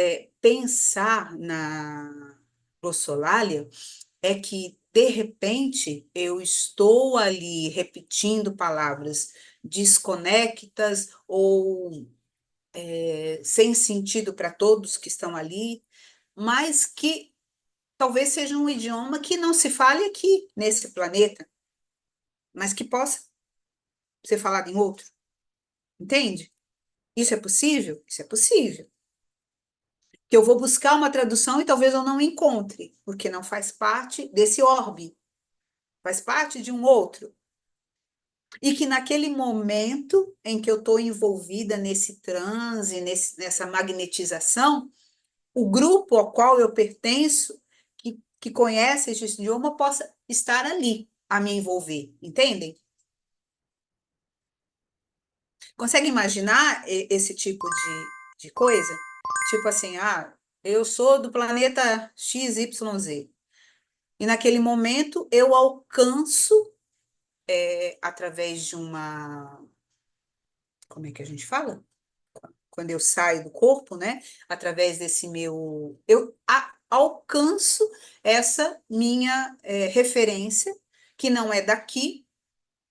pensar na glossolalia é que, de repente, eu estou ali repetindo palavras desconectas ou sem sentido para todos que estão ali, mas que talvez seja um idioma que não se fale aqui nesse planeta, mas que possa ser falado em outro, entende? Isso é possível? Isso é possível. Que eu vou buscar uma tradução e talvez eu não encontre, porque não faz parte desse orbe, faz parte de um outro. E que naquele momento em que eu estou envolvida nesse transe, nessa magnetização, o grupo ao qual eu pertenço, que conhece esse idioma, possa estar ali a me envolver, entendem? Consegue imaginar esse tipo de coisa? Tipo assim, eu sou do planeta XYZ. E naquele momento eu alcanço, através de uma. Como é que a gente fala? Quando eu saio do corpo, né? Através desse meu. Eu alcanço essa minha referência, que não é daqui,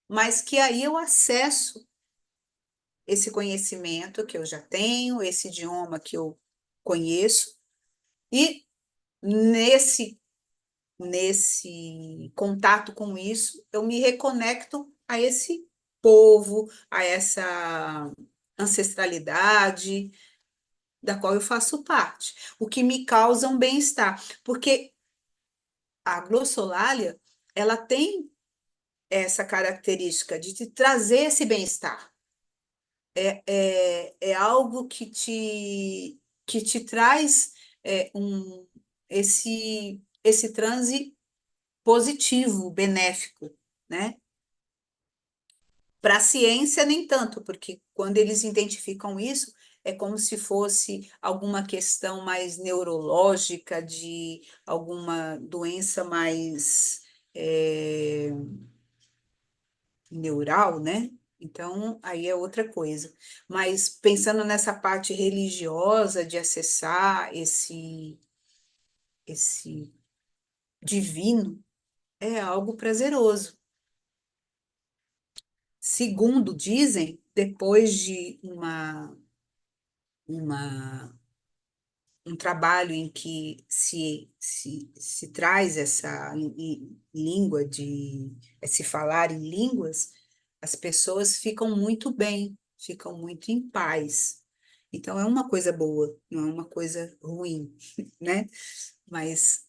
mas que aí eu acesso esse conhecimento que eu já tenho, esse idioma que eu conheço, e nesse contato com isso, eu me reconecto a esse povo, a essa ancestralidade da qual eu faço parte, o que me causa um bem-estar, porque a glossolalia, ela tem essa característica de te trazer esse bem-estar. É algo que te traz esse transe positivo, benéfico, né? Para a ciência, nem tanto, porque quando eles identificam isso, é como se fosse alguma questão mais neurológica, de alguma doença mais neural, né? Então, aí é outra coisa. Mas pensando nessa parte religiosa de acessar esse divino, é algo prazeroso. Segundo dizem, depois de uma, um trabalho em que se traz essa língua se falar em línguas, as pessoas ficam muito bem, ficam muito em paz. Então, é uma coisa boa, não é uma coisa ruim, né? Mas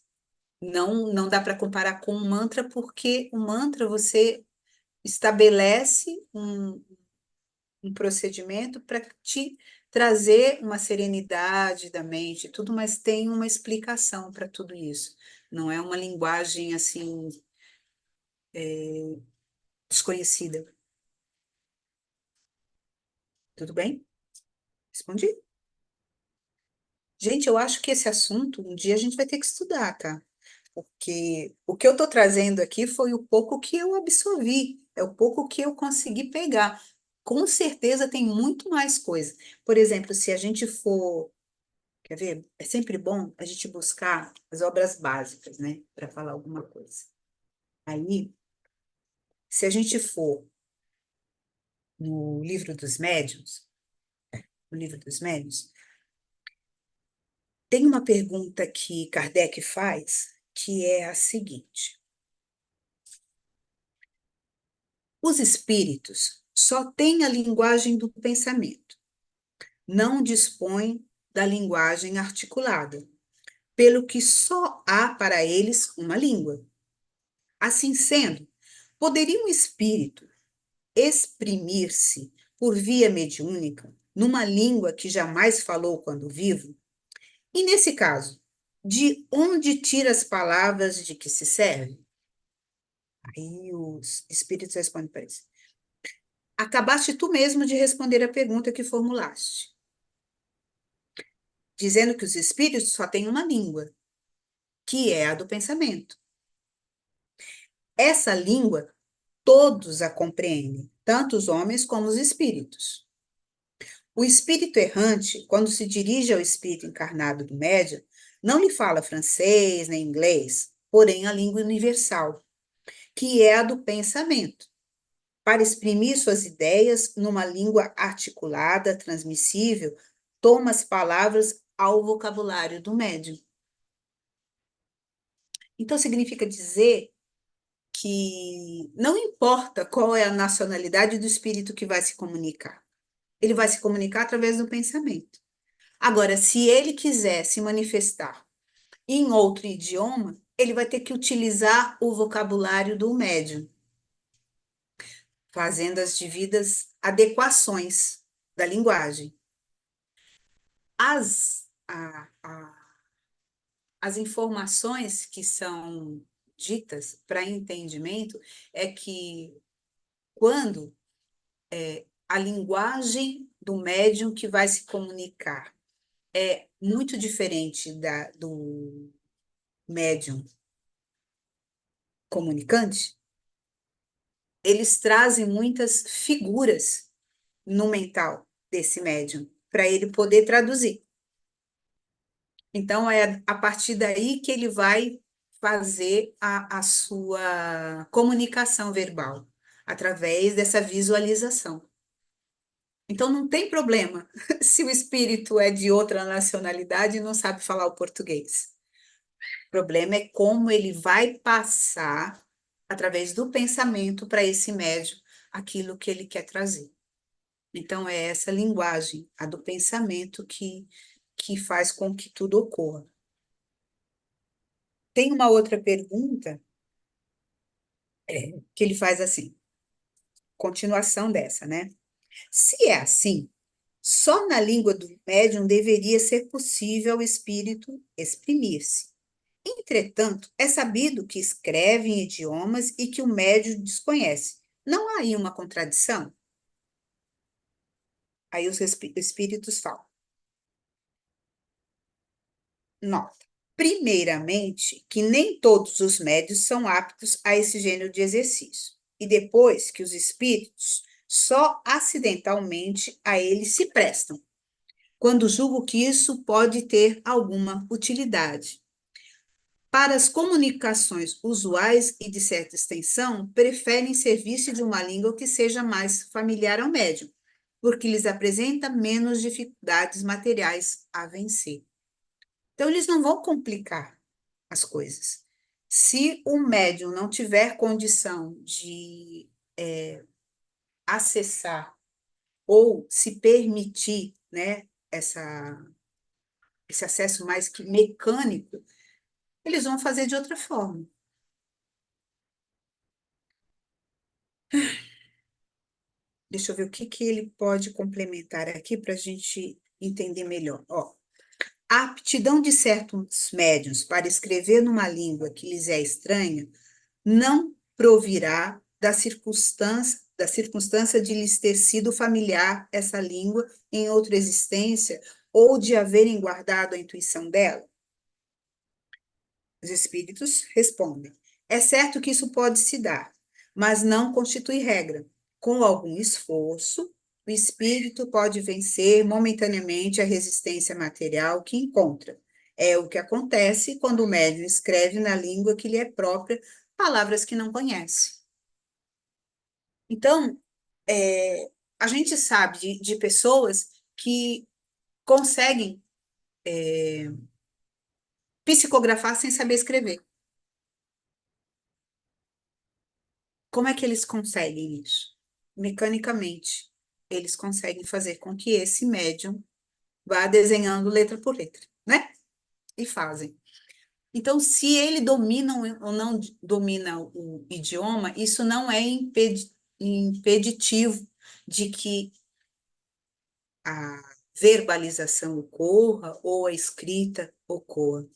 não dá para comparar com um mantra, porque o mantra você estabelece um procedimento para te trazer uma serenidade da mente, tudo, mas tem uma explicação para tudo isso. Não é uma linguagem assim desconhecida. Tudo bem? Respondi? Gente, eu acho que esse assunto um dia a gente vai ter que estudar, tá? Porque o que eu estou trazendo aqui foi o pouco que eu absorvi, é o pouco que eu consegui pegar. Com certeza tem muito mais coisa. Por exemplo, se a gente for. Quer ver? É sempre bom a gente buscar as obras básicas, né? Para falar alguma coisa. Aí, se a gente for no livro dos médiuns, no Livro dos Médiuns, tem uma pergunta que Kardec faz, que é a seguinte: os espíritos só têm a linguagem do pensamento, não dispõem da linguagem articulada, pelo que só há para eles uma língua. Assim sendo, poderia um espírito exprimir-se por via mediúnica numa língua que jamais falou quando vivo? E nesse caso, de onde tira as palavras de que se serve? Aí os espíritos respondem para isso: acabaste tu mesmo de responder a pergunta que formulaste, dizendo que os espíritos só têm uma língua, que é a do pensamento. Essa língua todos a compreendem, tanto os homens como os espíritos. O espírito errante, quando se dirige ao espírito encarnado do médium, não lhe fala francês nem inglês, porém a língua universal, que é a do pensamento, para exprimir suas ideias numa língua articulada, transmissível, toma as palavras ao vocabulário do médium. Então, significa dizer que não importa qual é a nacionalidade do espírito que vai se comunicar, ele vai se comunicar através do pensamento. Agora, se ele quiser se manifestar em outro idioma, ele vai ter que utilizar o vocabulário do médium, fazendo as devidas adequações da linguagem. As informações que são ditas para entendimento é que quando a linguagem do médium que vai se comunicar é muito diferente do médium comunicante, eles trazem muitas figuras no mental desse médium para ele poder traduzir. Então, é a partir daí que ele vai fazer a sua comunicação verbal, através dessa visualização. Então, não tem problema se o espírito é de outra nacionalidade e não sabe falar o português. O problema é como ele vai passar, através do pensamento, para esse médium, aquilo que ele quer trazer. Então, é essa linguagem, a do pensamento, que faz com que tudo ocorra. Tem uma outra pergunta que ele faz assim, continuação dessa, né? Se é assim, só na língua do médium deveria ser possível ao espírito exprimir-se. Entretanto, é sabido que escreve em idiomas e que o médium desconhece. Não há aí uma contradição? Aí os espíritos falam. Nota. Primeiramente, que nem todos os médios são aptos a esse gênero de exercício. E depois, que os espíritos só acidentalmente a ele se prestam, quando julgo que isso pode ter alguma utilidade. Para as comunicações usuais e de certa extensão, preferem servir-se de uma língua que seja mais familiar ao médium, porque lhes apresenta menos dificuldades materiais a vencer. Então, eles não vão complicar as coisas. Se o médium não tiver condição de acessar ou se permitir, né, esse acesso mais que mecânico, eles vão fazer de outra forma. Deixa eu ver o que ele pode complementar aqui para a gente entender melhor. Ó, a aptidão de certos médiuns para escrever numa língua que lhes é estranha não provirá da circunstância de lhes ter sido familiar essa língua em outra existência ou de haverem guardado a intuição dela? Os espíritos respondem: é certo que isso pode se dar, mas não constitui regra. Com algum esforço, o espírito pode vencer momentaneamente a resistência material que encontra. É o que acontece quando o médium escreve na língua que lhe é própria palavras que não conhece. Então, a gente sabe de pessoas que conseguem psicografar sem saber escrever. Como é que eles conseguem isso? Mecanicamente, eles conseguem fazer com que esse médium vá desenhando letra por letra, né? E fazem. Então, se ele domina ou não domina o idioma, isso não é impeditivo de que a verbalização ocorra ou a escrita ocorra.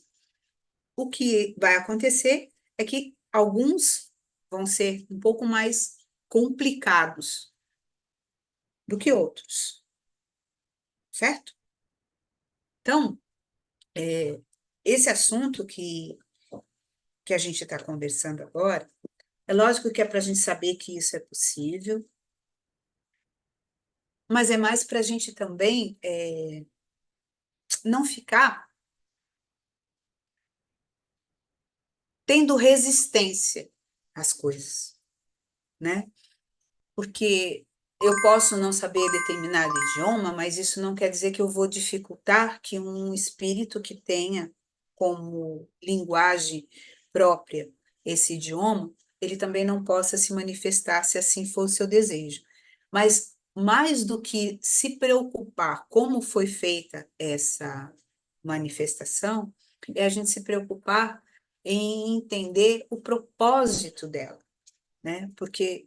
O que vai acontecer é que alguns vão ser um pouco mais complicados do que outros, certo? Então, esse assunto que a gente está conversando agora, é lógico que é para a gente saber que isso é possível, mas é mais para a gente também não ficar tendo resistência às coisas, né? Porque eu posso não saber determinado idioma, mas isso não quer dizer que eu vou dificultar que um espírito que tenha como linguagem própria esse idioma, ele também não possa se manifestar se assim for o seu desejo. Mas mais do que se preocupar como foi feita essa manifestação, é a gente se preocupar em entender o propósito dela, né? Porque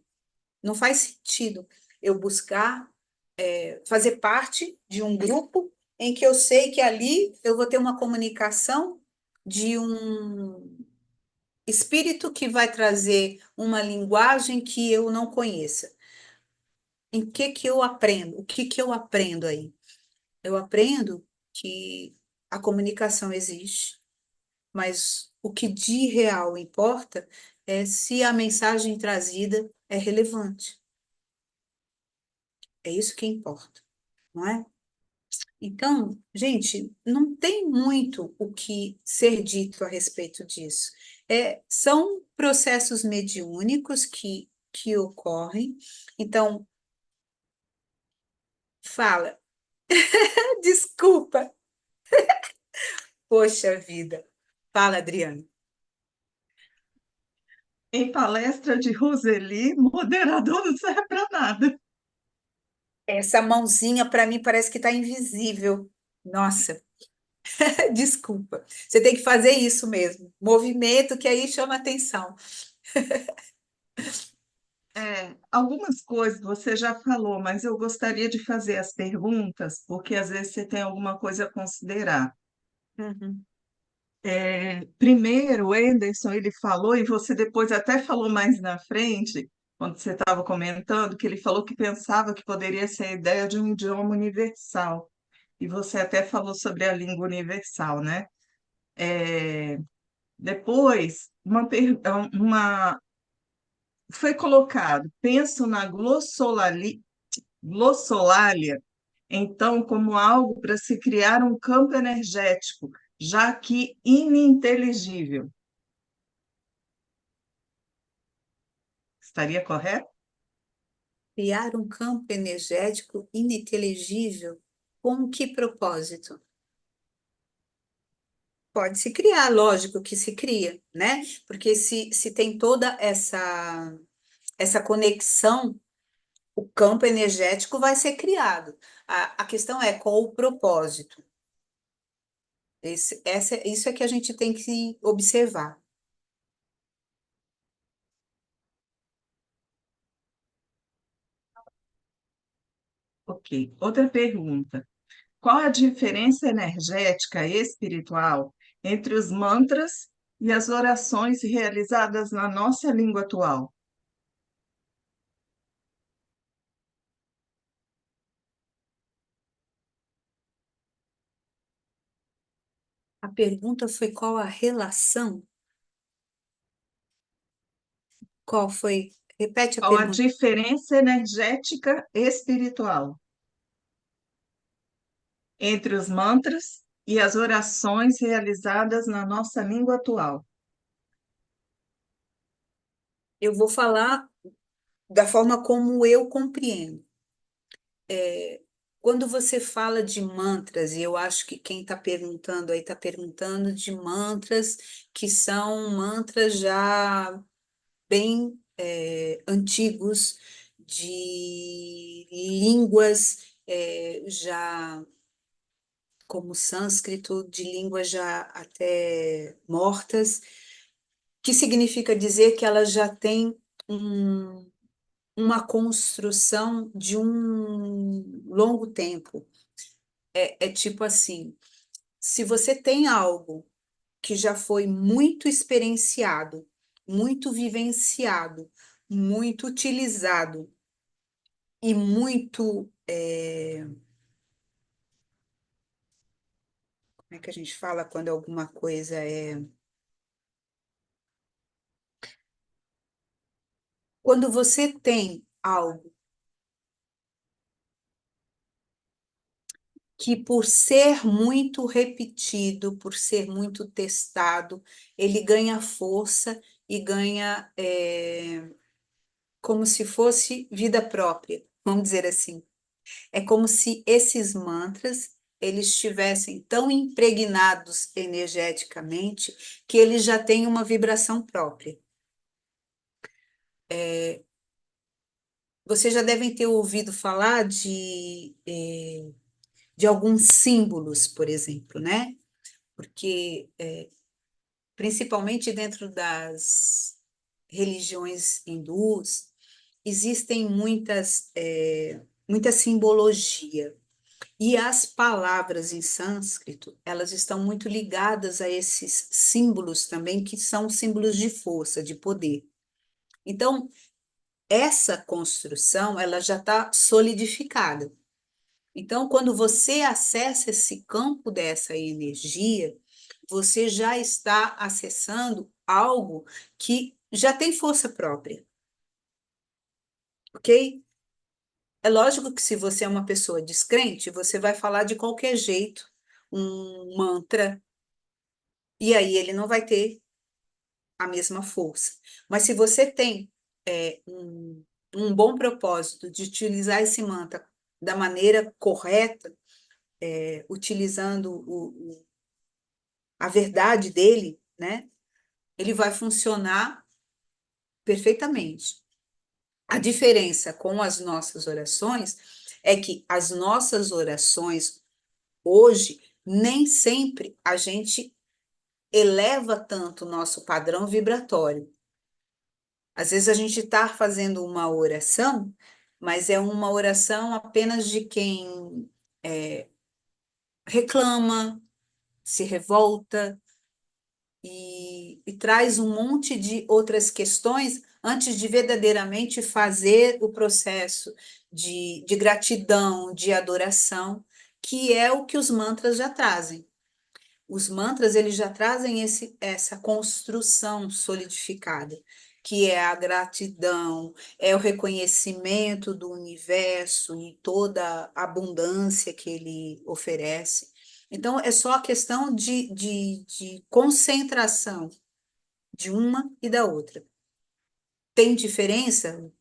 não faz sentido eu buscar fazer parte de um grupo em que eu sei que ali eu vou ter uma comunicação de um espírito que vai trazer uma linguagem que eu não conheça. Em que eu aprendo? O que eu aprendo aí? Eu aprendo que a comunicação existe, mas o que de real importa é se a mensagem trazida é relevante. É isso que importa, não é? Então, gente, não tem muito o que ser dito a respeito disso. São processos mediúnicos que ocorrem. Então, fala, desculpa, poxa vida. Fala, Adriana. Em palestra de Roseli, moderador não serve para nada. Essa mãozinha, para mim, parece que está invisível. Nossa, desculpa. Você tem que fazer isso mesmo. Movimento que aí chama atenção. Algumas coisas você já falou, mas eu gostaria de fazer as perguntas, porque às vezes você tem alguma coisa a considerar. Uhum. Primeiro, o Anderson, ele falou, e você depois até falou mais na frente, quando você estava comentando, que ele falou que pensava que poderia ser a ideia de um idioma universal. E você até falou sobre a língua universal, né? É, Depois, foi colocado, penso na glossolalia, então, como algo para se criar um campo energético, já que ininteligível. Estaria correto? Criar um campo energético ininteligível, com que propósito? Pode se criar, lógico que se cria, né? Porque se tem toda essa conexão, o campo energético vai ser criado. A questão é qual o propósito. Isso é que a gente tem que observar. Ok. Outra pergunta. Qual a diferença energética e espiritual entre os mantras e as orações realizadas na nossa língua atual? A pergunta foi qual a relação? Qual foi? Repete a Qual a pergunta. diferença energética e espiritual entre os mantras e as orações realizadas na nossa língua atual? Eu vou falar da forma como eu compreendo. Quando você fala de mantras, e eu acho que quem está perguntando aí está perguntando de mantras que são mantras já bem antigos, de línguas já como sânscrito, de línguas já até mortas, que significa dizer que elas já têm um- uma construção de um longo tempo. É tipo assim, se você tem algo que já foi muito experienciado, muito vivenciado, muito utilizado e muito, como é que a gente fala quando alguma coisa é. Quando você tem algo que, por ser muito repetido, por ser muito testado, ele ganha força e ganha como se fosse vida própria, vamos dizer assim. É como se esses mantras eles estivessem tão impregnados energeticamente que eles já têm uma vibração própria. Vocês já devem ter ouvido falar de alguns símbolos, por exemplo, né? Porque, principalmente dentro das religiões hindus, existem muita simbologia. E as palavras em sânscrito, elas estão muito ligadas a esses símbolos também, que são símbolos de força, de poder. Então, essa construção, ela já está solidificada. Então, quando você acessa esse campo dessa energia, você já está acessando algo que já tem força própria, ok? É lógico que se você é uma pessoa descrente, você vai falar de qualquer jeito um mantra, e aí ele não vai ter a mesma força. Mas se você tem um bom propósito de utilizar esse mantra da maneira correta, utilizando a verdade dele, né? Ele vai funcionar perfeitamente. A diferença com as nossas orações é que as nossas orações hoje nem sempre a gente eleva tanto o nosso padrão vibratório. Às vezes a gente está fazendo uma oração, mas é uma oração apenas de quem reclama, se revolta, e traz um monte de outras questões antes de verdadeiramente fazer o processo de gratidão, de adoração, que é o que os mantras já trazem. Os mantras, eles já trazem essa construção solidificada, que é a gratidão, é o reconhecimento do universo e toda a abundância que ele oferece. Então, é só a questão de concentração de uma e da outra. Tem diferença?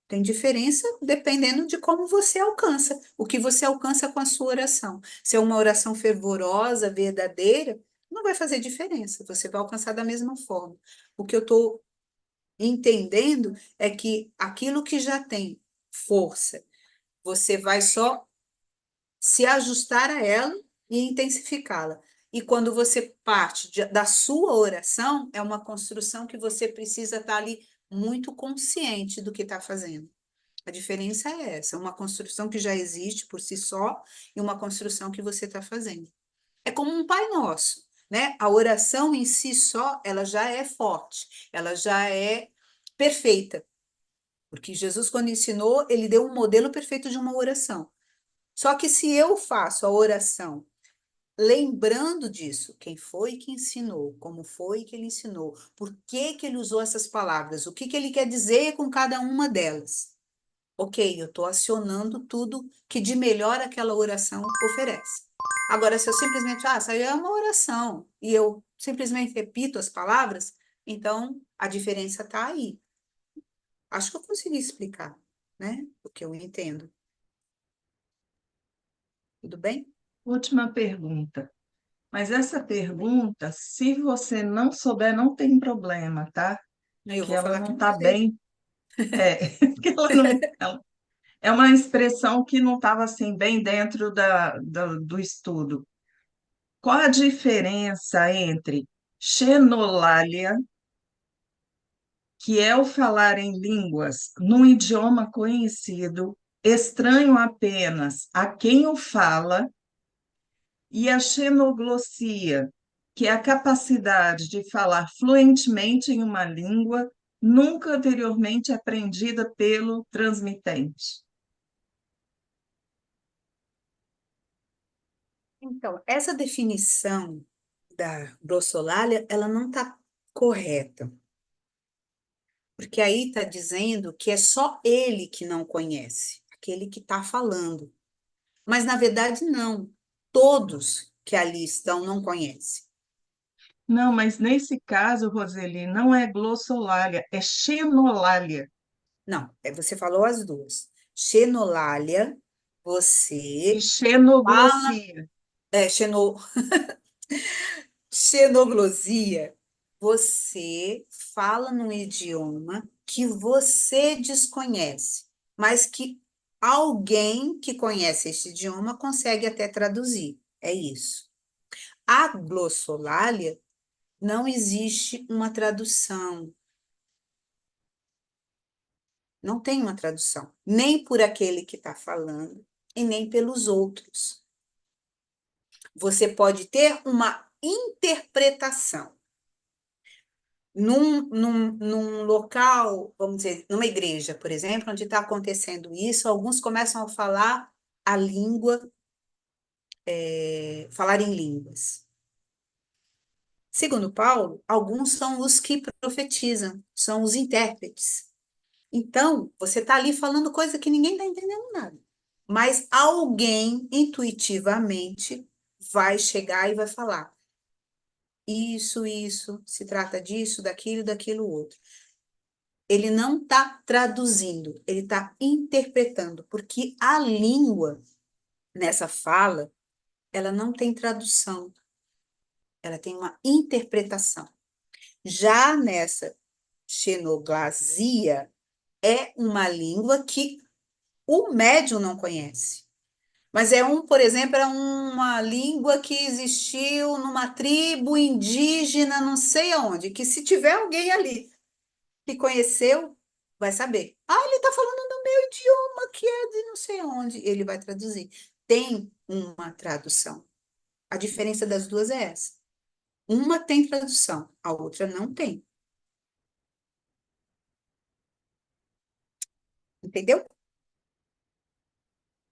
Tem diferença dependendo de como você alcança, o que você alcança com a sua oração. Se é uma oração fervorosa, verdadeira, não vai fazer diferença, você vai alcançar da mesma forma. O que eu estou entendendo é que aquilo que já tem força, você vai só se ajustar a ela e intensificá-la. E quando você parte da sua oração, é uma construção que você precisa estar ali muito consciente do que está fazendo. A diferença é essa, uma construção que já existe por si só e uma construção que você está fazendo. É como um Pai Nosso, né? A oração em si só, ela já é forte, ela já é perfeita, porque Jesus, quando ensinou, ele deu um modelo perfeito de uma oração. Só que se eu faço a oração lembrando disso, quem foi que ensinou, como foi que ele ensinou, por que que ele usou essas palavras, o que que ele quer dizer com cada uma delas. Ok, eu estou acionando tudo que de melhor aquela oração oferece. Agora, se eu simplesmente, isso aí é uma oração, e eu simplesmente repito as palavras, então a diferença está aí. Acho que eu consegui explicar, né? O que eu entendo. Tudo bem? Última pergunta. Mas essa pergunta, se você não souber, não tem problema, tá? Eu Que vou ela falar que não não está sei. bem. Que ela não. É uma expressão que não estava assim bem dentro do estudo. Qual a diferença entre xenolalia, que é o falar em línguas num idioma conhecido, estranho apenas a quem o fala, e a xenoglossia, que é a capacidade de falar fluentemente em uma língua nunca anteriormente aprendida pelo transmitente? Então, essa definição da glossolalia, ela não está correta, porque aí está dizendo que é só ele que não conhece, aquele que está falando. Mas, na verdade, não. Todos que ali estão não conhecem. Não, mas nesse caso, Roseli, não é glossolalia, é xenolalia. Não, você falou as duas. Xenolalia, E você fala, xenoglossia. é, xenoglosia, você fala num idioma que você desconhece, mas que alguém que conhece esse idioma consegue até traduzir. É isso. A glossolalia não existe uma tradução, não tem uma tradução, nem por aquele que está falando e nem pelos outros. Você pode ter uma interpretação. Num local, vamos dizer, numa igreja, por exemplo, onde está acontecendo isso, alguns começam a falar a língua, falar em línguas. Segundo Paulo, alguns são os que profetizam, são os intérpretes. Então, você está ali falando coisa que ninguém está entendendo nada. Mas alguém, intuitivamente, vai chegar e vai falar: isso, se trata disso, daquilo, daquilo outro. Ele não está traduzindo, ele está interpretando, porque a língua, nessa fala, ela não tem tradução, ela tem uma interpretação. Já nessa xenoglasia, é uma língua que o médium não conhece. Mas por exemplo, é uma língua que existiu numa tribo indígena, não sei aonde, que se tiver alguém ali que conheceu, vai saber. Ah, ele está falando do meu idioma, que é de não sei onde. Ele vai traduzir. Tem uma tradução. A diferença das duas é essa. Uma tem tradução, a outra não tem. Entendeu?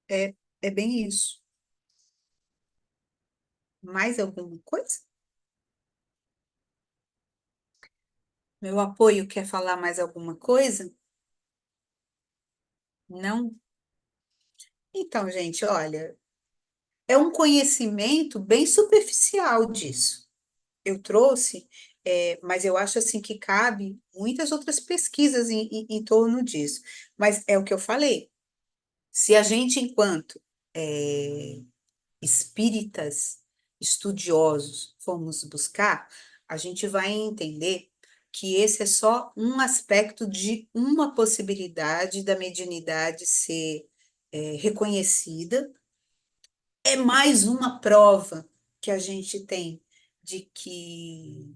É bem isso. Mais alguma coisa? Meu apoio quer falar mais alguma coisa? Não? Então, gente, olha, é um conhecimento bem superficial disso. Eu trouxe, mas eu acho assim que cabe muitas outras pesquisas em torno disso. Mas é o que eu falei. Se a gente, enquanto espíritas estudiosos, formos buscar, a gente vai entender que esse é só um aspecto de uma possibilidade da mediunidade ser reconhecida. É mais uma prova que a gente tem de que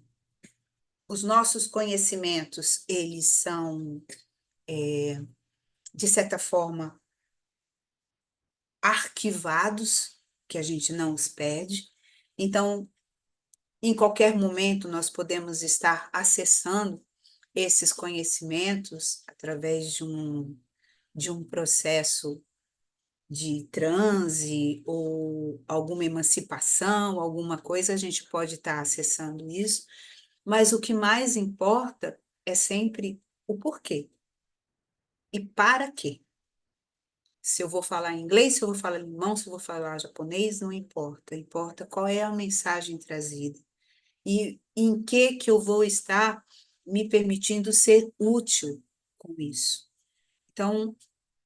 os nossos conhecimentos, eles são, de certa forma, arquivados, que a gente não os perde. Então, em qualquer momento, nós podemos estar acessando esses conhecimentos através de um processo de transe ou alguma emancipação, alguma coisa, a gente pode estar acessando isso, mas o que mais importa é sempre o porquê e para quê. Se eu vou falar inglês, se eu vou falar alemão, se eu vou falar japonês, não importa. Importa qual é a mensagem trazida e em que eu vou estar me permitindo ser útil com isso. Então,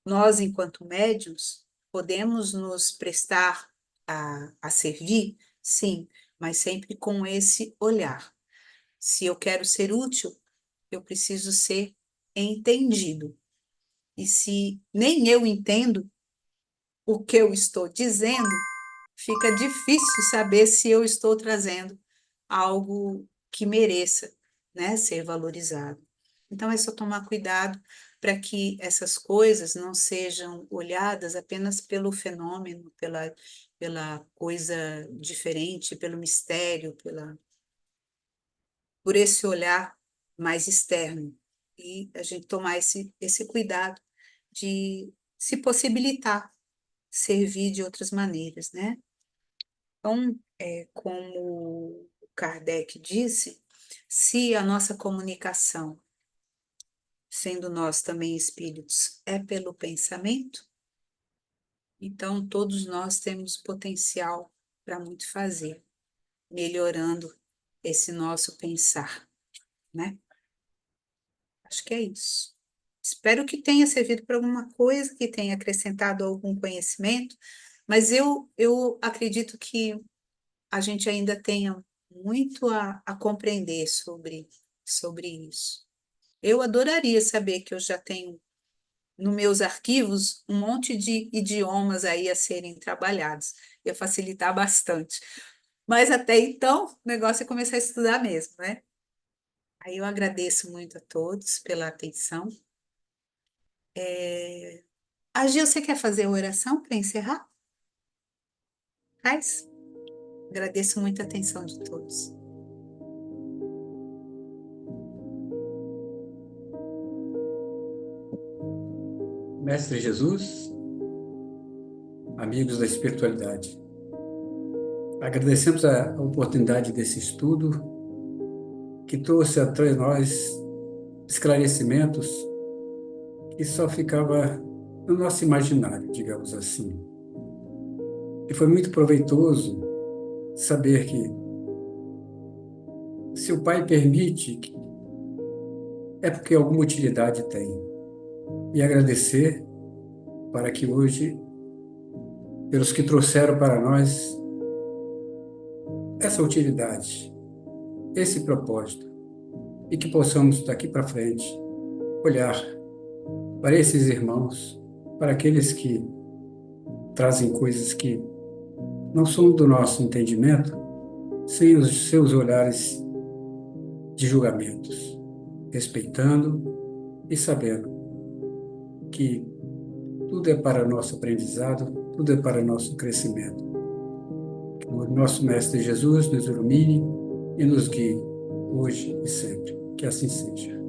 nós, enquanto médiuns, podemos nos prestar a servir, sim, mas sempre com esse olhar. Se eu quero ser útil, eu preciso ser entendido. E se nem eu entendo o que eu estou dizendo, fica difícil saber se eu estou trazendo algo que mereça, né, ser valorizado. Então é só tomar cuidado para que essas coisas não sejam olhadas apenas pelo fenômeno, pela coisa diferente, pelo mistério, por esse olhar mais externo. E a gente tomar esse cuidado de se possibilitar servir de outras maneiras, né? Então, como Kardec disse, se a nossa comunicação, sendo nós também espíritos, é pelo pensamento, então todos nós temos potencial para muito fazer, melhorando esse nosso pensar, né? Acho que é isso. Espero que tenha servido para alguma coisa, que tenha acrescentado algum conhecimento, mas eu acredito que a gente ainda tenha muito a compreender sobre isso. Eu adoraria saber que eu já tenho nos meus arquivos um monte de idiomas aí a serem trabalhados. Ia facilitar bastante. Mas até então, o negócio é começar a estudar mesmo, né? Aí eu agradeço muito a todos pela atenção. A Gil, você quer fazer a oração para encerrar? Faz. Agradeço muito a atenção de todos. Mestre Jesus, amigos da espiritualidade, agradecemos a oportunidade desse estudo que trouxe atrás nós esclarecimentos que só ficava no nosso imaginário, digamos assim. E foi muito proveitoso saber que se o Pai permite, é porque alguma utilidade tem. E agradecer para que hoje, pelos que trouxeram para nós essa utilidade, esse propósito, e que possamos daqui para frente olhar para esses irmãos, para aqueles que trazem coisas que não são do nosso entendimento, sem os seus olhares de julgamentos, respeitando e sabendo que tudo é para nosso aprendizado, tudo é para nosso crescimento. Que o nosso Mestre Jesus nos ilumine e nos guie hoje e sempre. Que assim seja.